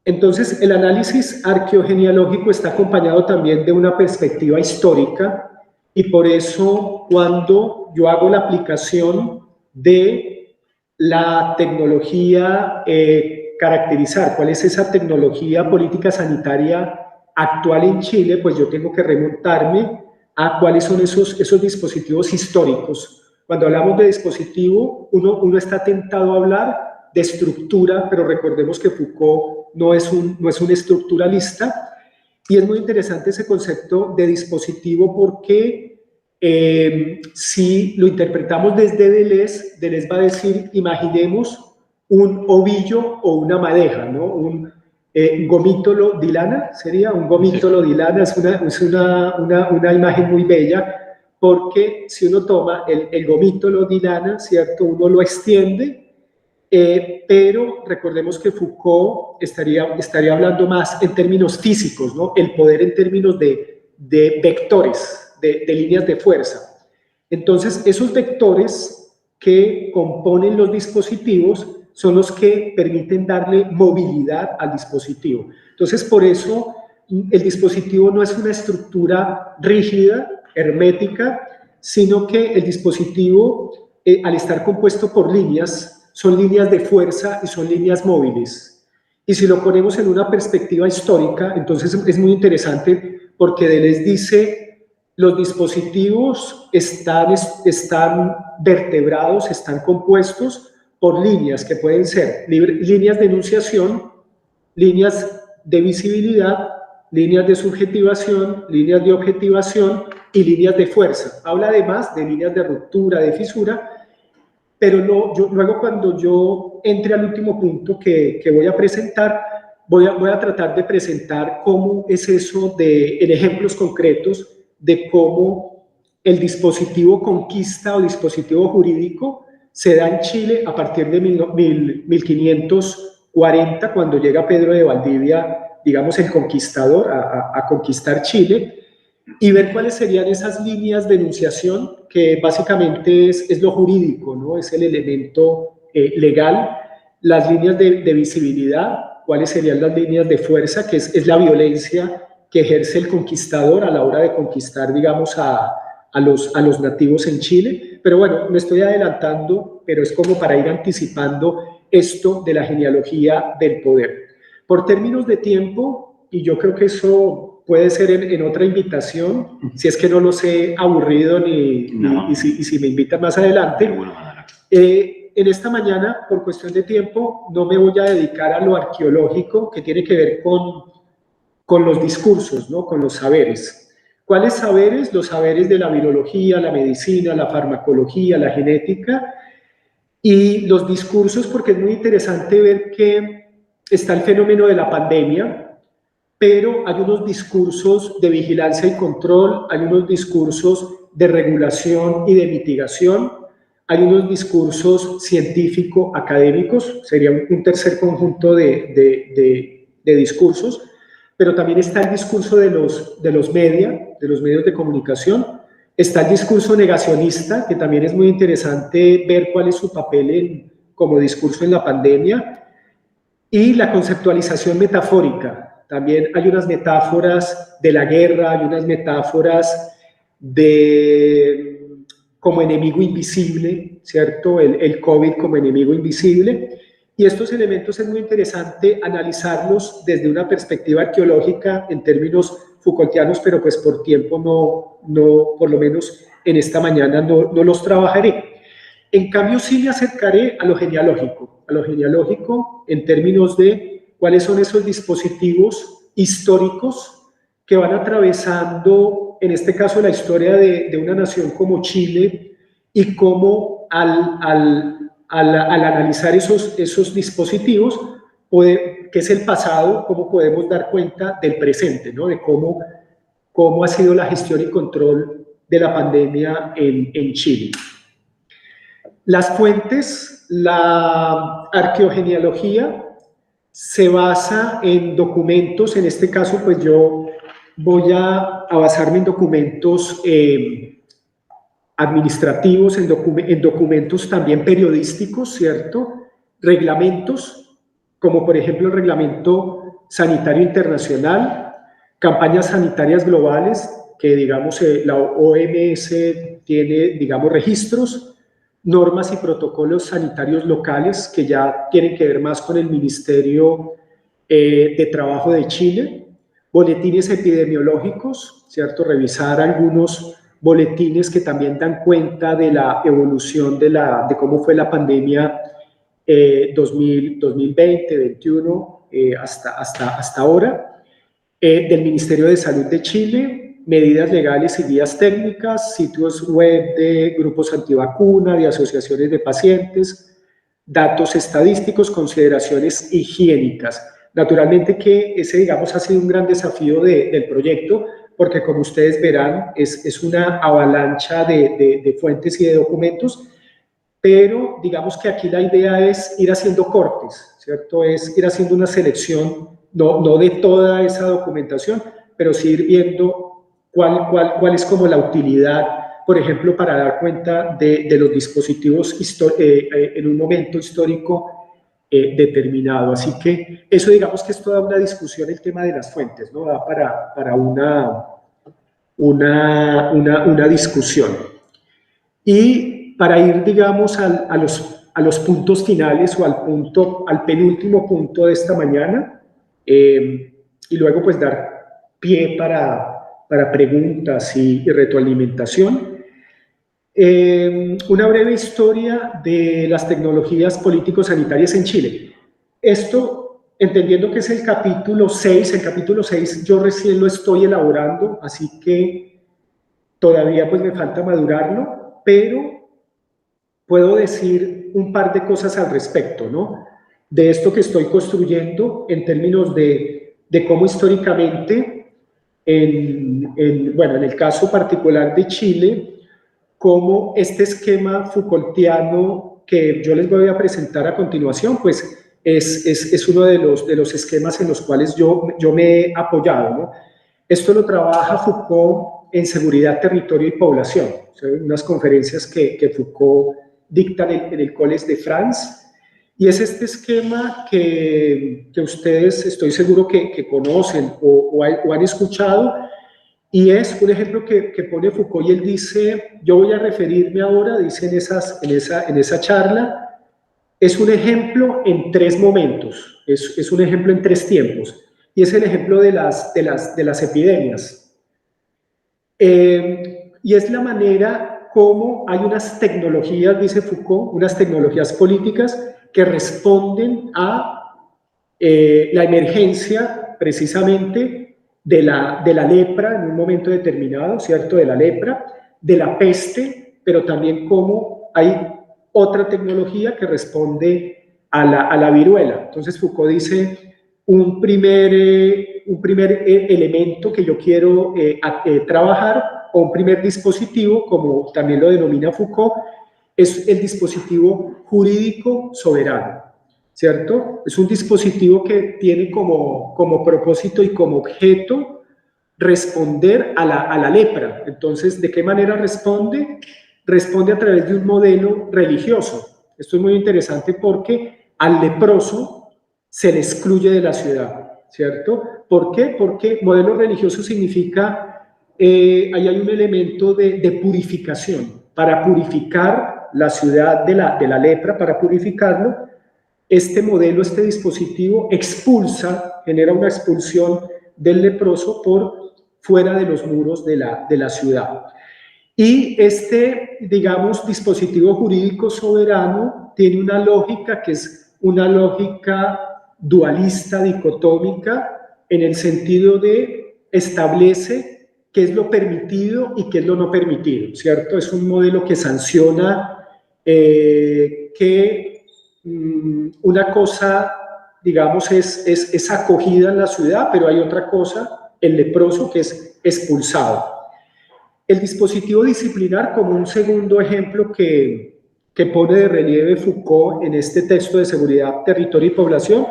Entonces, el análisis arqueogenealógico está acompañado también de una perspectiva histórica, y por eso cuando yo hago la aplicación de la tecnología, caracterizar cuál es esa tecnología política sanitaria actual en Chile, pues yo tengo que remontarme a cuáles son esos dispositivos históricos. Cuando hablamos de dispositivo, uno está tentado a hablar de estructura, pero recordemos que Foucault no es un estructuralista, y es muy interesante ese concepto de dispositivo porque si lo interpretamos desde Deleuze va a decir, imaginemos un ovillo o una madeja, ¿no? Un gomítolo di lana, sería un gomítolo di lana, es una imagen muy bella, porque si uno toma el gomítolo di lana, ¿cierto?, uno lo extiende, pero recordemos que Foucault estaría hablando más en términos físicos, ¿no? El poder en términos de vectores, de líneas de fuerza. Entonces, esos vectores que componen los dispositivos son los que permiten darle movilidad al dispositivo. Entonces, por eso el dispositivo no es una estructura rígida, hermética, sino que el dispositivo, al estar compuesto por líneas, son líneas de fuerza y son líneas móviles. Y si lo ponemos en una perspectiva histórica, entonces es muy interesante, porque Deleuze dice, los dispositivos están vertebrados, están compuestos por líneas que pueden ser líneas de enunciación, líneas de visibilidad, líneas de subjetivación, líneas de objetivación y líneas de fuerza. Habla además de líneas de ruptura, de fisura, pero luego cuando yo entre al último punto que voy a presentar, voy a tratar de presentar cómo es eso en ejemplos concretos de cómo el dispositivo conquista o dispositivo jurídico se da en Chile a partir de 1540, cuando llega Pedro de Valdivia, digamos el conquistador, a conquistar Chile, y ver cuáles serían esas líneas de enunciación, que básicamente es lo jurídico, ¿no? Es el elemento legal, las líneas de visibilidad, cuáles serían las líneas de fuerza, que es la violencia que ejerce el conquistador a la hora de conquistar, digamos, a a los nativos en Chile. Pero bueno, me estoy adelantando, pero es como para ir anticipando esto de la genealogía del poder. Por términos de tiempo, y yo creo que eso puede ser en otra invitación, si es que no los he aburrido y si me invitan más adelante. En esta mañana, por cuestión de tiempo, no me voy a dedicar a lo arqueológico, que tiene que ver con los discursos, ¿no? Con los saberes. ¿Cuáles saberes? Los saberes de la virología, la medicina, la farmacología, la genética, y los discursos, porque es muy interesante ver que está el fenómeno de la pandemia, pero hay unos discursos de vigilancia y control, hay unos discursos de regulación y de mitigación, hay unos discursos científico-académicos, sería un tercer conjunto de discursos, pero también está el discurso de los medios de comunicación, está el discurso negacionista, que también es muy interesante ver cuál es su papel como discurso en la pandemia, y la conceptualización metafórica. También hay unas metáforas de la guerra, hay unas metáforas como enemigo invisible, ¿cierto? El COVID como enemigo invisible. Y estos elementos es muy interesante analizarlos desde una perspectiva arqueológica en términos Foucaultianos, pero pues por tiempo no por lo menos en esta mañana no los trabajaré. En cambio sí me acercaré a lo genealógico en términos de cuáles son esos dispositivos históricos que van atravesando, en este caso, la historia de una nación como Chile, y cómo al analizar esos dispositivos, que es el pasado, cómo podemos dar cuenta del presente, ¿no? De cómo ha sido la gestión y control de la pandemia en Chile. Las fuentes, la arqueogenealogía se basa en documentos, en este caso pues yo voy a basarme en documentos administrativos, en documentos también periodísticos, ¿cierto? Reglamentos, como por ejemplo el Reglamento Sanitario Internacional, campañas sanitarias globales, que digamos la OMS tiene, digamos, registros, normas y protocolos sanitarios locales que ya tienen que ver más con el Ministerio de Trabajo de Chile, boletines epidemiológicos, ¿cierto? Revisar algunos boletines que también dan cuenta de la evolución de cómo fue la pandemia 2020-2021 hasta ahora, del Ministerio de Salud de Chile, medidas legales y guías técnicas, sitios web de grupos antivacuna, de asociaciones de pacientes, datos estadísticos, consideraciones higiénicas. Naturalmente que ese, digamos, ha sido un gran desafío del proyecto, porque como ustedes verán, es una avalancha de fuentes y de documentos, pero digamos que aquí la idea es ir haciendo cortes, ¿cierto? Es ir haciendo una selección, no de toda esa documentación, pero sí ir viendo cuál es como la utilidad, por ejemplo, para dar cuenta de los dispositivos en un momento histórico determinado. Así que eso, digamos que es toda una discusión, el tema de las fuentes, ¿no? Da para una discusión. Y para ir, digamos, a los puntos finales o al penúltimo punto de esta mañana, y luego pues dar pie para preguntas y retroalimentación. Una breve historia de las tecnologías político-sanitarias en Chile. Esto, entendiendo que es el capítulo 6 yo recién lo estoy elaborando, así que todavía pues me falta madurarlo, pero puedo decir un par de cosas al respecto, ¿no? De esto que estoy construyendo en términos de cómo históricamente, en el caso particular de Chile, cómo este esquema Foucaultiano que yo les voy a presentar a continuación, pues es uno de los esquemas en los cuales yo me he apoyado, ¿no? Esto lo trabaja Foucault en Seguridad, Territorio y Población, o sea, unas conferencias que Foucault dicta en el Collège de France, y es este esquema que ustedes estoy seguro que conocen o han escuchado, Y es un ejemplo que pone Foucault, y él dice, yo voy a referirme ahora, dice en esa charla, es un ejemplo en 3 momentos, es un ejemplo en 3 tiempos, y es el ejemplo de las epidemias. Y es la manera como hay unas tecnologías, dice Foucault, unas tecnologías políticas que responden a la emergencia precisamente de la lepra en un momento determinado, ¿cierto? De la lepra, de la peste, pero también como hay otra tecnología que responde a la viruela. Entonces Foucault dice, un primer elemento que yo quiero trabajar, o un primer dispositivo, como también lo denomina Foucault, es el dispositivo jurídico soberano, ¿cierto? Es un dispositivo que tiene como propósito y como objeto responder a la lepra. Entonces, ¿de qué manera responde? Responde a través de un modelo religioso. Esto es muy interesante porque al leproso se le excluye de la ciudad, ¿cierto? ¿Por qué? Porque modelo religioso significa, ahí hay un elemento de purificación, para purificar la ciudad de la lepra, para purificarlo. Este modelo, este dispositivo expulsa, genera una expulsión del leproso por fuera de los muros de la ciudad. Y este, digamos, dispositivo jurídico soberano tiene una lógica que es una lógica dualista, dicotómica, en el sentido de establece qué es lo permitido y qué es lo no permitido, ¿cierto? Es un modelo que sanciona que una cosa, digamos, es acogida en la ciudad, pero hay otra cosa, el leproso, que es expulsado. El dispositivo disciplinar, como un segundo ejemplo que pone de relieve Foucault en este texto de Seguridad, Territorio y Población,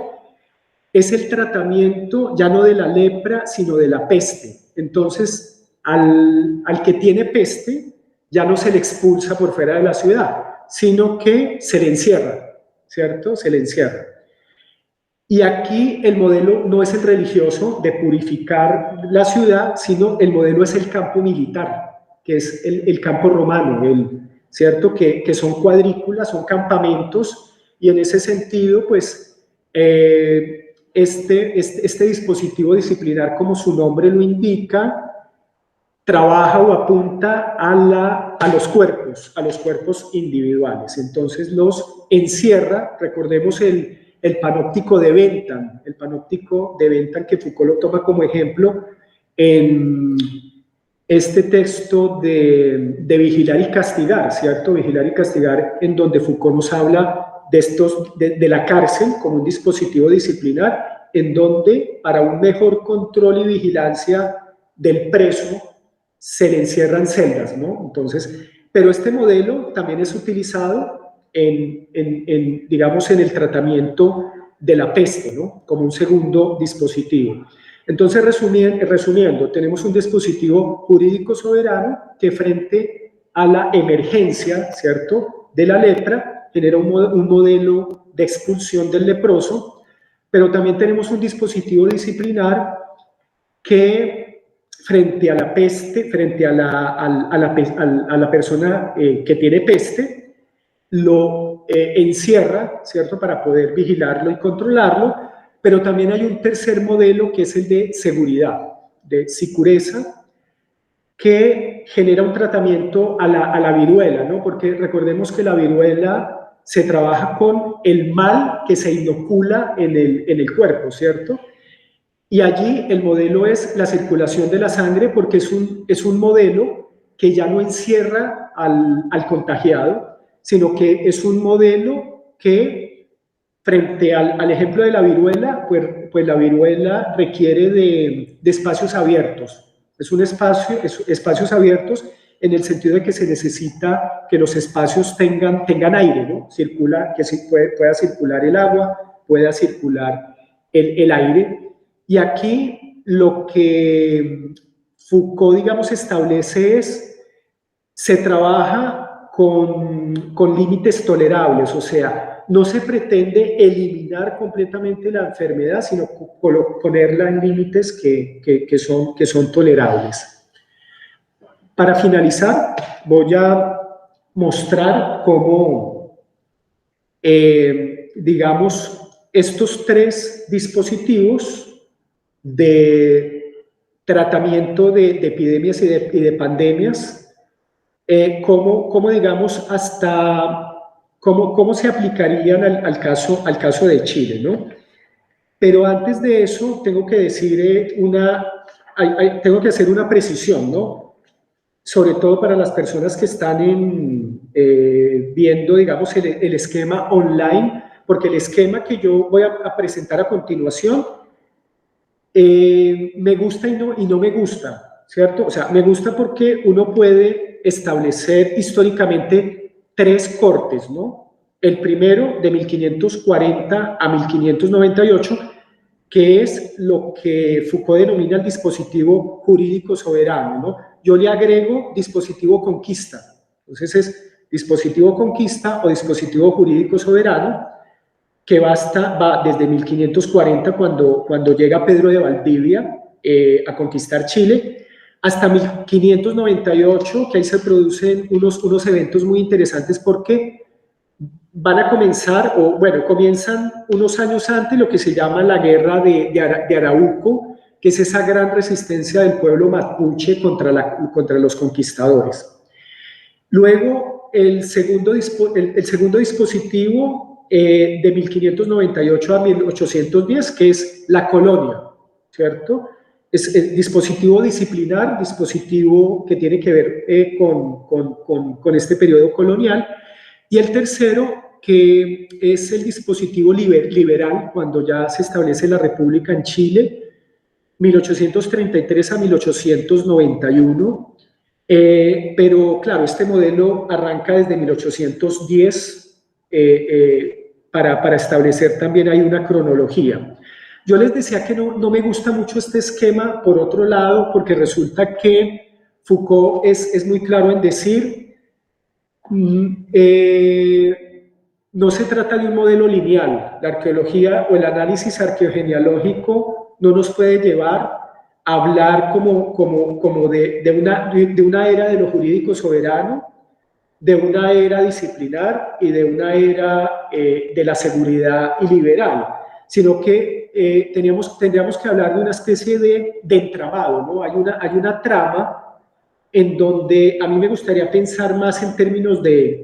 es el tratamiento ya no de la lepra, sino de la peste. Entonces, al que tiene peste, ya no se le expulsa por fuera de la ciudad, sino que se le encierra, ¿cierto? Se le encierra. Y aquí el modelo no es el religioso de purificar la ciudad, sino el modelo es el campo militar, que es el campo romano, ¿cierto? Que son cuadrículas, son campamentos, y en ese sentido, pues, este dispositivo disciplinar, como su nombre lo indica, trabaja o apunta a los cuerpos individuales. Entonces los encierra. Recordemos el panóptico de Bentham, que Foucault lo toma como ejemplo en este texto de Vigilar y Castigar, ¿cierto? Vigilar y Castigar, en donde Foucault nos habla de la cárcel como un dispositivo disciplinar, en donde para un mejor control y vigilancia del preso se le encierran celdas, ¿no? Entonces, pero este modelo también es utilizado digamos, en el tratamiento de la peste, ¿no? Como un segundo dispositivo. Entonces, resumiendo, tenemos un dispositivo jurídico soberano que frente a la emergencia, ¿cierto?, de la lepra, genera un modelo de expulsión del leproso, pero también tenemos un dispositivo disciplinar que frente a la peste, frente a la persona que tiene peste, lo encierra, ¿cierto?, para poder vigilarlo y controlarlo, pero también hay un tercer modelo que es el de seguridad, de sicureza, que genera un tratamiento a la viruela, ¿no? Porque recordemos que la viruela se trabaja con el mal que se inocula en el cuerpo, ¿cierto? Y allí el modelo es la circulación de la sangre, porque es un modelo que ya no encierra al contagiado, sino que es un modelo que, frente al ejemplo de la viruela, pues la viruela requiere de espacios abiertos. Es un espacios abiertos en el sentido de que se necesita que los espacios tengan aire, ¿no? Que pueda circular el agua, pueda circular el aire. Y aquí lo que Foucault, digamos, establece se trabaja con límites tolerables, o sea, no se pretende eliminar completamente la enfermedad, sino ponerla en límites que son tolerables. Para finalizar, voy a mostrar cómo, digamos, estos tres dispositivos de tratamiento de epidemias y de pandemias, cómo digamos, cómo se aplicarían al caso de Chile, ¿no? Pero antes de eso, tengo que decir tengo que hacer una precisión, ¿no? Sobre todo para las personas que están viendo, digamos, el esquema online, porque el esquema que yo voy a presentar a continuación me gusta y no me gusta, ¿cierto? O sea, me gusta porque uno puede establecer históricamente tres cortes, ¿no? El primero de 1540 a 1598, que es lo que Foucault denomina el dispositivo jurídico soberano, ¿no? Yo le agrego dispositivo conquista. Entonces es dispositivo conquista o dispositivo jurídico soberano, que va desde 1540, cuando llega Pedro de Valdivia a conquistar Chile, hasta 1598, que ahí se producen unos eventos muy interesantes porque van a comenzar, o bueno, comienzan unos años antes lo que se llama la guerra de Arauco, que es esa gran resistencia del pueblo mapuche contra los conquistadores. Luego, el segundo dispositivo de 1598 a 1810, que es la colonia, ¿cierto? Es el dispositivo disciplinar, dispositivo que tiene que ver con este periodo colonial. Y el tercero, que es el dispositivo liberal, cuando ya se establece la República en Chile, 1833 a 1891. Pero claro, este modelo arranca desde 1810 para establecer también ahí una cronología. Yo les decía que no me gusta mucho este esquema, por otro lado, porque resulta que Foucault es muy claro en decir, no se trata de un modelo lineal. La arqueología o el análisis arqueogenealógico no nos puede llevar a hablar como de una era de lo jurídico soberano, de una era disciplinar y de una era de la seguridad iliberal, sino que tendríamos que hablar de una especie de entramado, ¿no? Hay una trama en donde a mí me gustaría pensar más en términos de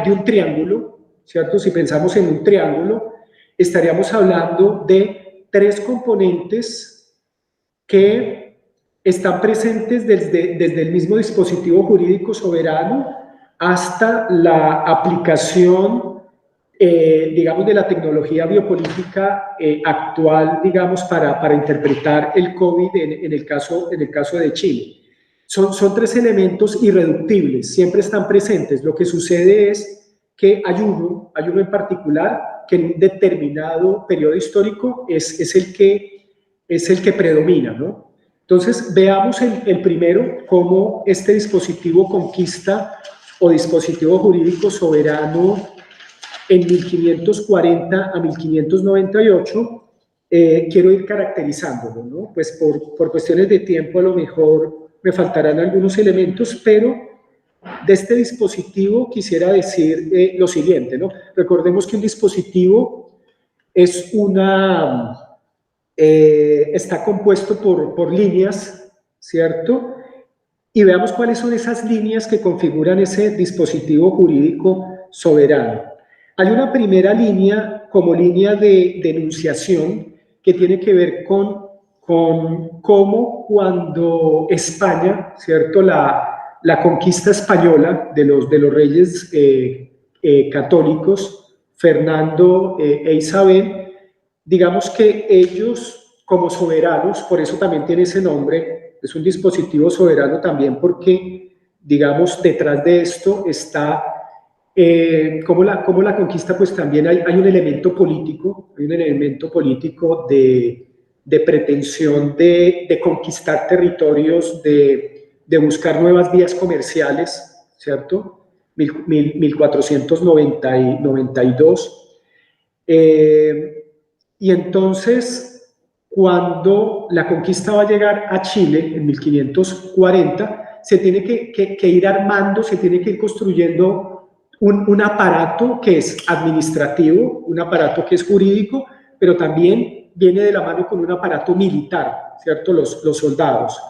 un triángulo, ¿cierto? Si pensamos en un triángulo, estaríamos hablando de tres componentes que están presentes desde el mismo dispositivo jurídico soberano hasta la aplicación, digamos, de la tecnología biopolítica actual, digamos, para interpretar el COVID en el caso de Chile. Son tres elementos irreductibles, siempre están presentes. Lo que sucede es que hay uno en particular que en un determinado periodo histórico es el que predomina, ¿no? Entonces, veamos el primero, cómo este dispositivo conquista o dispositivo jurídico soberano en 1540 a 1598, quiero ir caracterizándolo, ¿no? Pues por cuestiones de tiempo a lo mejor me faltarán algunos elementos, pero de este dispositivo quisiera decir lo siguiente, ¿no? Recordemos que un dispositivo es está compuesto por líneas, ¿cierto? Y veamos cuáles son esas líneas que configuran ese dispositivo jurídico soberano. Hay una primera línea como línea de denunciación que tiene que ver con cómo cuando España, ¿cierto? La conquista española de los reyes católicos, Fernando e Isabel, digamos que ellos como soberanos, por eso también tiene ese nombre, es un dispositivo soberano también porque, digamos, detrás de esto está como la conquista, pues también hay un elemento político, de pretensión de conquistar territorios, de buscar nuevas vías comerciales, ¿cierto? 1492. Y entonces, cuando la conquista va a llegar a Chile en 1540, se tiene que ir armando, se tiene que ir construyendo un aparato que es administrativo, un aparato que es jurídico, pero también viene de la mano con un aparato militar, ¿cierto? Los soldados.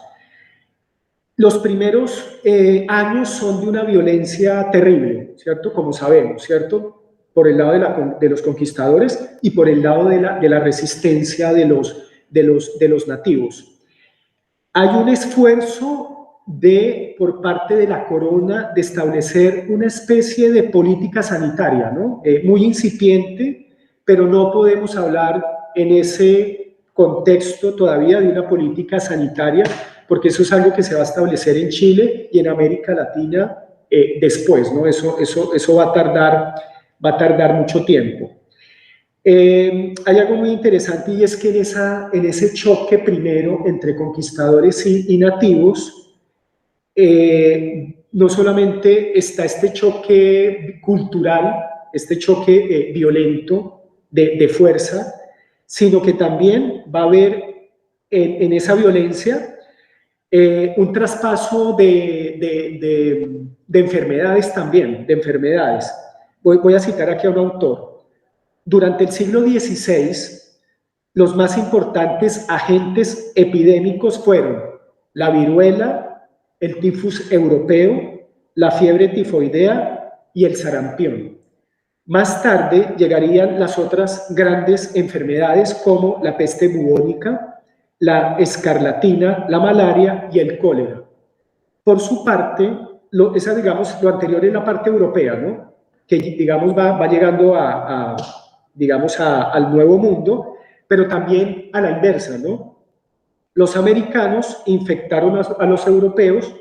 Los primeros años son de una violencia terrible, ¿cierto? Como sabemos, ¿cierto? Por el lado de los conquistadores y por el lado de la resistencia de los nativos. Hay un esfuerzo por parte de la corona de establecer una especie de política sanitaria, ¿no? Muy incipiente, pero no podemos hablar en ese contexto todavía de una política sanitaria, porque eso es algo que se va a establecer en Chile y en América Latina después, ¿no? Eso va a tardar mucho tiempo. Hay algo muy interesante, y es que en ese choque primero entre conquistadores y nativos, no solamente está este choque cultural, este choque violento de fuerza, sino que también va a haber en esa violencia un traspaso de enfermedades también, de enfermedades. Voy a citar aquí a un autor. Durante el siglo XVI, los más importantes agentes epidémicos fueron la viruela, el tifus europeo, la fiebre tifoidea y el sarampión. Más tarde llegarían las otras grandes enfermedades como la peste bubónica, la escarlatina, la malaria y el cólera. Por su parte, lo anterior es la parte europea, ¿no? Que digamos va llegando al Nuevo Mundo, pero también a la inversa, ¿no? Los americanos infectaron a los europeos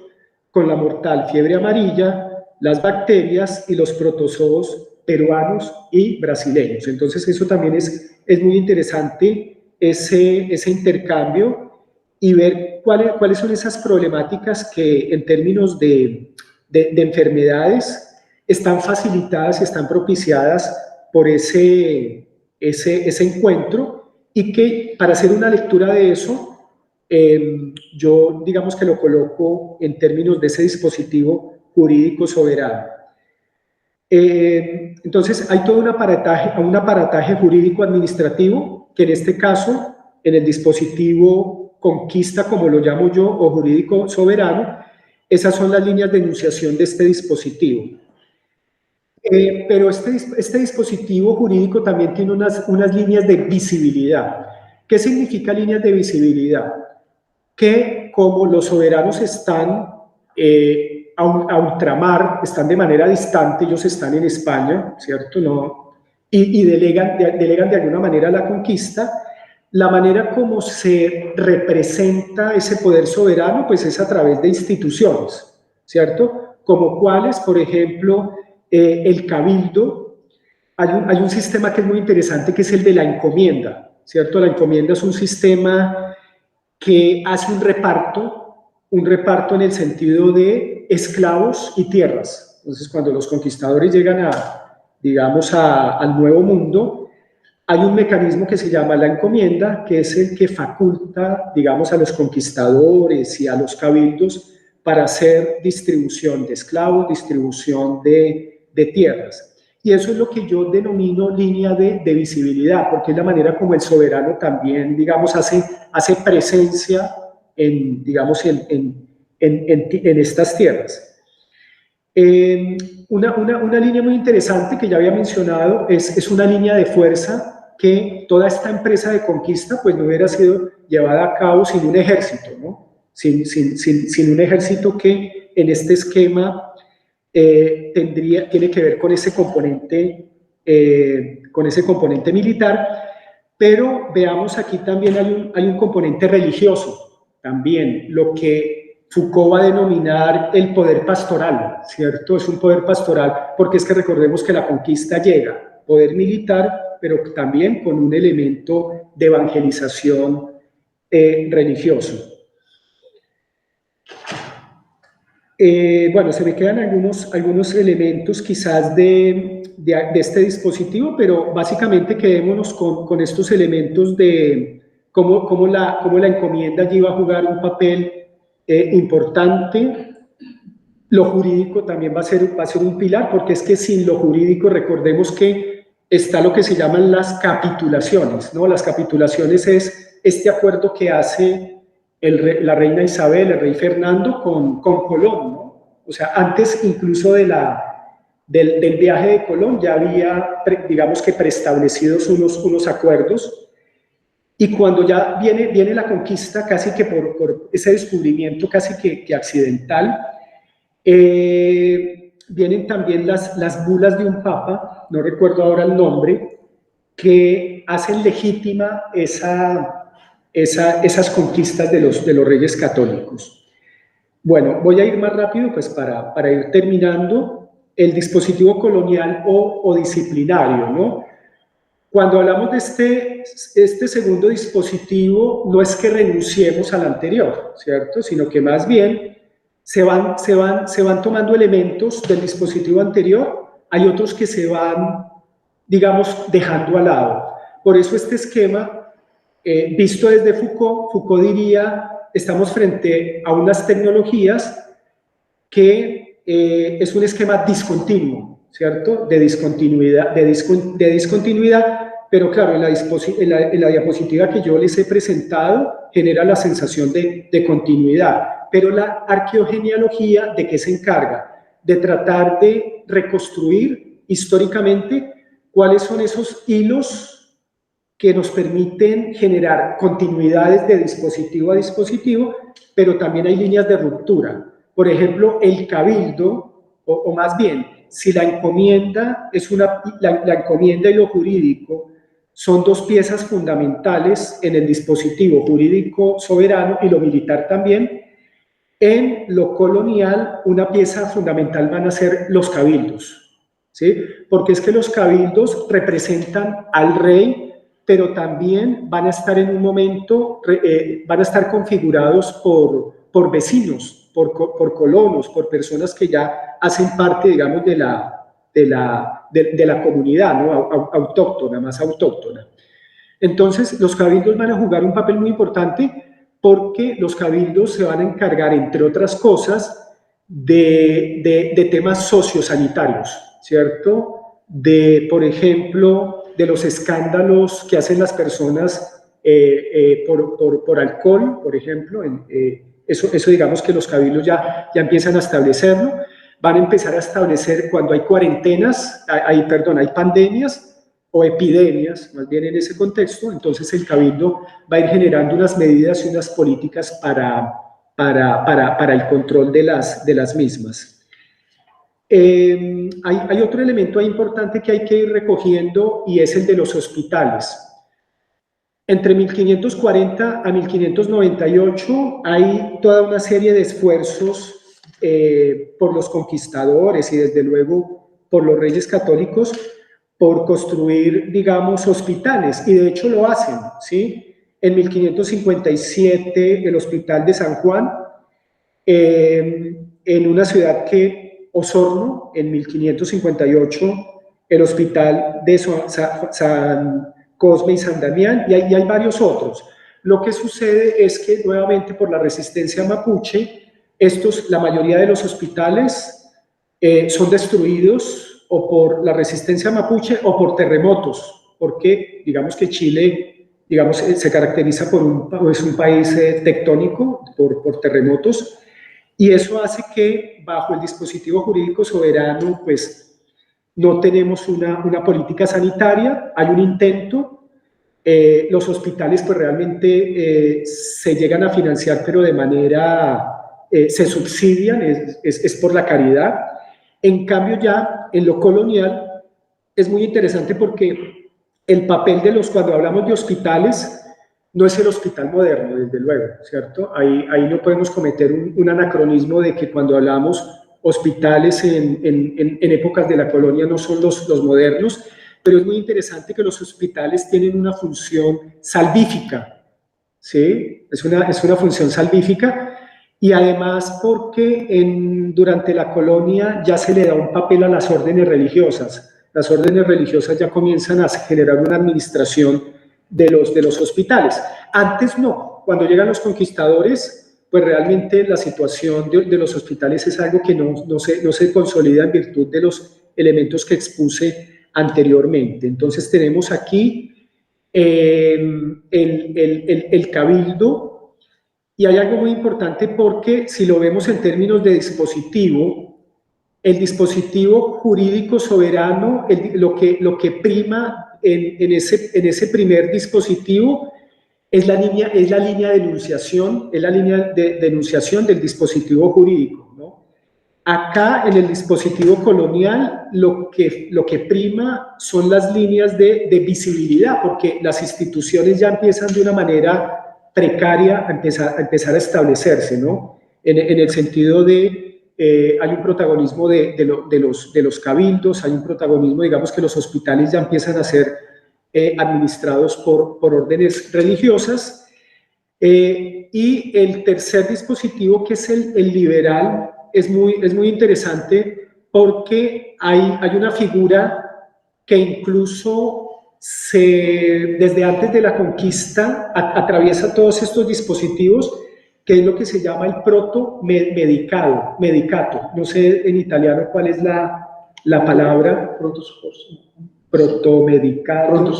con la mortal fiebre amarilla, las bacterias y los protozoos peruanos y brasileños. Entonces eso también es muy interesante, ese intercambio, y ver cuáles son esas problemáticas que en términos de enfermedades están facilitadas y están propiciadas por ese encuentro, y que para hacer una lectura de eso, yo digamos que lo coloco en términos de ese dispositivo jurídico soberano. Entonces hay todo un aparataje jurídico administrativo, que en este caso, en el dispositivo conquista, como lo llamo yo, o jurídico soberano, esas son las líneas de enunciación de este dispositivo. Pero este dispositivo jurídico también tiene unas líneas de visibilidad. ¿Qué significa líneas de visibilidad? Que como los soberanos están a ultramar, están de manera distante, ellos están en España, ¿cierto? No, y delegan de alguna manera la conquista, la manera como se representa ese poder soberano, pues es a través de instituciones, ¿cierto? Como cuáles, por ejemplo, el cabildo. Hay un sistema que es muy interesante, que es el de la encomienda, ¿cierto? La encomienda es un sistema que hace un reparto en el sentido de esclavos y tierras. Entonces, cuando los conquistadores llegan al Nuevo Mundo, hay un mecanismo que se llama la encomienda, que es el que faculta, digamos, a los conquistadores y a los cabildos para hacer distribución de esclavos, distribución de tierras. Y eso es lo que yo denomino línea de visibilidad, porque es la manera como el soberano también, digamos, hace presencia en estas tierras. Una línea muy interesante que ya había mencionado es una línea de fuerza, que toda esta empresa de conquista pues no hubiera sido llevada a cabo sin un ejército, ¿no? Sin un ejército que en este esquema tiene que ver con ese componente militar, pero veamos aquí también hay un componente religioso, también lo que Foucault va a denominar el poder pastoral, ¿cierto? Es un poder pastoral, porque es que recordemos que la conquista llega, poder militar, pero también con un elemento de evangelización religioso. Bueno, se me quedan algunos elementos quizás de este dispositivo, pero básicamente quedémonos con estos elementos de cómo la encomienda allí va a jugar un papel importante Lo jurídico también va a ser un pilar, porque es que sin lo jurídico, recordemos que está lo que se llaman las capitulaciones, ¿no? Las capitulaciones es este acuerdo que hace la reina Isabel, el rey Fernando con Colón, ¿no? O sea, antes incluso del viaje de Colón ya había, digamos que preestablecidos unos acuerdos, y cuando ya viene la conquista, casi que por ese descubrimiento casi que accidental, vienen también las bulas de un papa, no recuerdo ahora el nombre, que hacen legítima esas conquistas de los reyes católicos. Bueno, voy a ir más rápido pues para ir terminando. El dispositivo colonial o disciplinario, ¿no? Cuando hablamos de este segundo dispositivo, no es que renunciemos al anterior, ¿cierto? Sino que más bien se van tomando elementos del dispositivo anterior, hay otros que se van, digamos, dejando al lado. Por eso este esquema, visto desde Foucault diría, estamos frente a unas tecnologías que es un esquema discontinuo, ¿cierto? De discontinuidad, pero claro, en la diapositiva que yo les he presentado genera la sensación de continuidad, pero la arqueogenealogía, ¿de qué se encarga? De tratar de reconstruir históricamente cuáles son esos hilos que nos permiten generar continuidades de dispositivo a dispositivo, pero también hay líneas de ruptura. Por ejemplo, el cabildo, o más bien, si la encomienda la encomienda y lo jurídico son dos piezas fundamentales en el dispositivo jurídico soberano y lo militar también, en lo colonial una pieza fundamental van a ser los cabildos, ¿sí? Porque es que los cabildos representan al rey, pero también van a estar en un momento, van a estar configurados por vecinos, por colonos, por personas que ya hacen parte, digamos, de la comunidad, ¿no? Autóctona, más autóctona. Entonces, los cabildos van a jugar un papel muy importante porque los cabildos se van a encargar, entre otras cosas, de temas sociosanitarios, ¿cierto? Por ejemplo, de los escándalos que hacen las personas por alcohol, por ejemplo, eso digamos que los cabildos ya empiezan a establecerlo. Van a empezar a establecer cuando hay cuarentenas, hay pandemias o epidemias, más bien en ese contexto, entonces el cabildo va a ir generando unas medidas y unas políticas para el control de las mismas. Hay otro elemento importante que hay que ir recogiendo y es el de los hospitales. Entre 1540 a 1598 hay toda una serie de esfuerzos por los conquistadores y desde luego por los reyes católicos por construir, digamos, hospitales, y de hecho lo hacen, ¿sí? En 1557 el Hospital de San Juan, en una ciudad Osorno, en 1558 el Hospital de San Cosme y San Damián, y hay varios otros. Lo que sucede es que nuevamente por la resistencia mapuche, la mayoría de los hospitales son destruidos o por la resistencia mapuche o por terremotos, porque digamos que Chile se caracteriza es un país tectónico por terremotos, y eso hace que bajo el dispositivo jurídico soberano pues no tenemos una política sanitaria, hay un intento, los hospitales pues realmente se llegan a financiar pero de manera, se subsidian, es por la caridad. En cambio ya en lo colonial es muy interesante porque el papel cuando hablamos de hospitales, no es el hospital moderno, desde luego, ¿cierto? Ahí no podemos cometer un anacronismo de que cuando hablamos hospitales en épocas de la colonia no son los modernos, pero es muy interesante que los hospitales tienen una función salvífica, ¿sí? Es una función salvífica. Y además porque durante la colonia ya se le da un papel a las órdenes religiosas. Las órdenes religiosas ya comienzan a generar una administración de los hospitales. Antes no, cuando llegan los conquistadores, pues realmente la situación de los hospitales es algo que no se consolida en virtud de los elementos que expuse anteriormente. Entonces tenemos aquí el cabildo, y hay algo muy importante porque si lo vemos en términos de dispositivo, el dispositivo jurídico soberano, lo que prima en ese primer dispositivo es la línea de enunciación, es la línea de enunciación del dispositivo jurídico, ¿no? Acá en el dispositivo colonial lo que prima son las líneas de visibilidad, porque las instituciones ya empiezan de una manera precaria a empezar a establecerse, ¿no? En el sentido de hay un protagonismo de los cabildos, hay un protagonismo, digamos que los hospitales ya empiezan a ser administrados por órdenes religiosas, y el tercer dispositivo, que es el liberal, es muy interesante porque hay una figura que incluso desde antes de la conquista atraviesa todos estos dispositivos, que es lo que se llama el medicato. No sé en italiano cuál es la palabra. Protomedicato.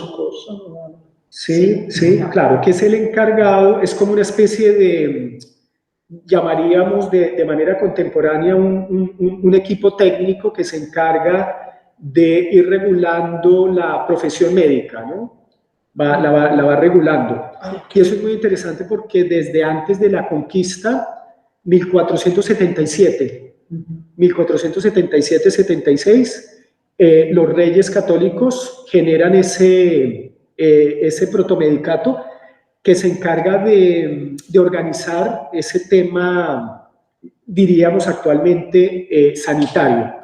Sí, claro, que es el encargado, es como una especie de, llamaríamos de manera contemporánea, un equipo técnico que se encarga de ir regulando la profesión médica, ¿no? La va regulando. Y eso es muy interesante porque desde antes de la conquista, 1477-76, los reyes católicos generan ese protomedicato que se encarga de organizar ese tema, diríamos actualmente, sanitario.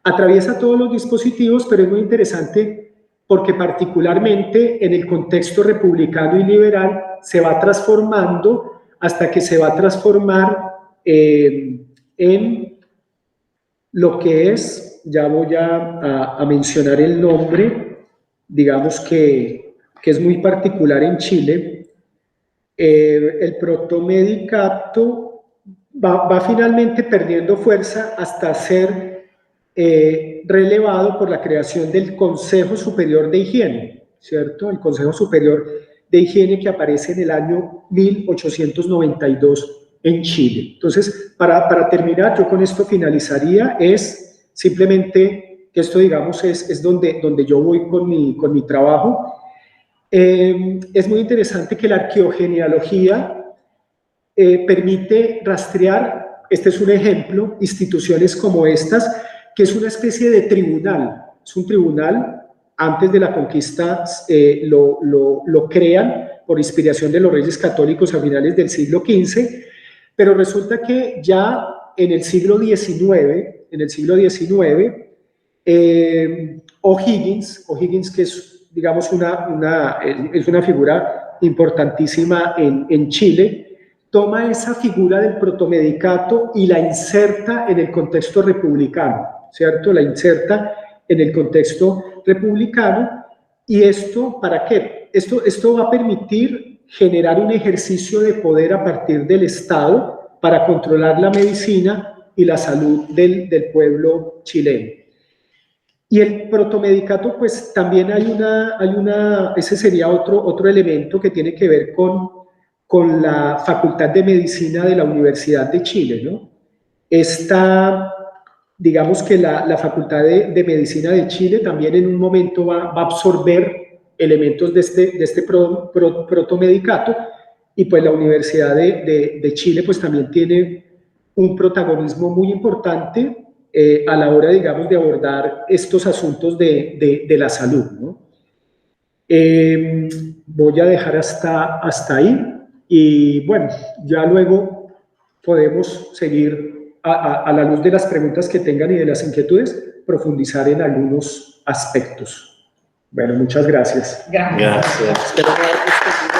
Atraviesa todos los dispositivos, pero es muy interesante porque particularmente en el contexto republicano y liberal se va transformando hasta que se va a transformar en lo que es, ya voy a mencionar el nombre, digamos que es muy particular en Chile. El protomedicato va finalmente perdiendo fuerza hasta ser relevado por la creación del Consejo Superior de Higiene, ¿cierto? El Consejo Superior de Higiene, que aparece en el año 1892 en Chile. Entonces, para terminar, yo con esto finalizaría, es simplemente que esto, digamos, es donde yo voy con mi trabajo. Es muy interesante que la arqueogenealogía permite rastrear, este es un ejemplo, instituciones como estas, que es una especie de tribunal, es un tribunal, antes de la conquista lo crean por inspiración de los reyes católicos a finales del siglo XV, pero resulta que ya en el siglo XIX, O'Higgins, que es, digamos, es una figura importantísima en Chile, toma esa figura del protomedicato y la inserta en el contexto republicano, ¿cierto? La inserta en el contexto republicano. ¿Y esto para qué? Esto va a permitir generar un ejercicio de poder a partir del Estado para controlar la medicina y la salud del pueblo chileno. Y el protomedicato, pues también ese sería otro elemento que tiene que ver con la Facultad de Medicina de la Universidad de Chile, ¿no? Digamos que la Facultad de Medicina de Chile también en un momento va a absorber elementos de este protomedicato, y pues la Universidad de Chile pues también tiene un protagonismo muy importante a la hora, digamos, de abordar estos asuntos de la salud, ¿no? Voy a dejar hasta ahí, y bueno, ya luego podemos seguir a la luz de las preguntas que tengan y de las inquietudes, profundizar en algunos aspectos. Bueno, muchas gracias. Gracias. Gracias. Espero haber respondido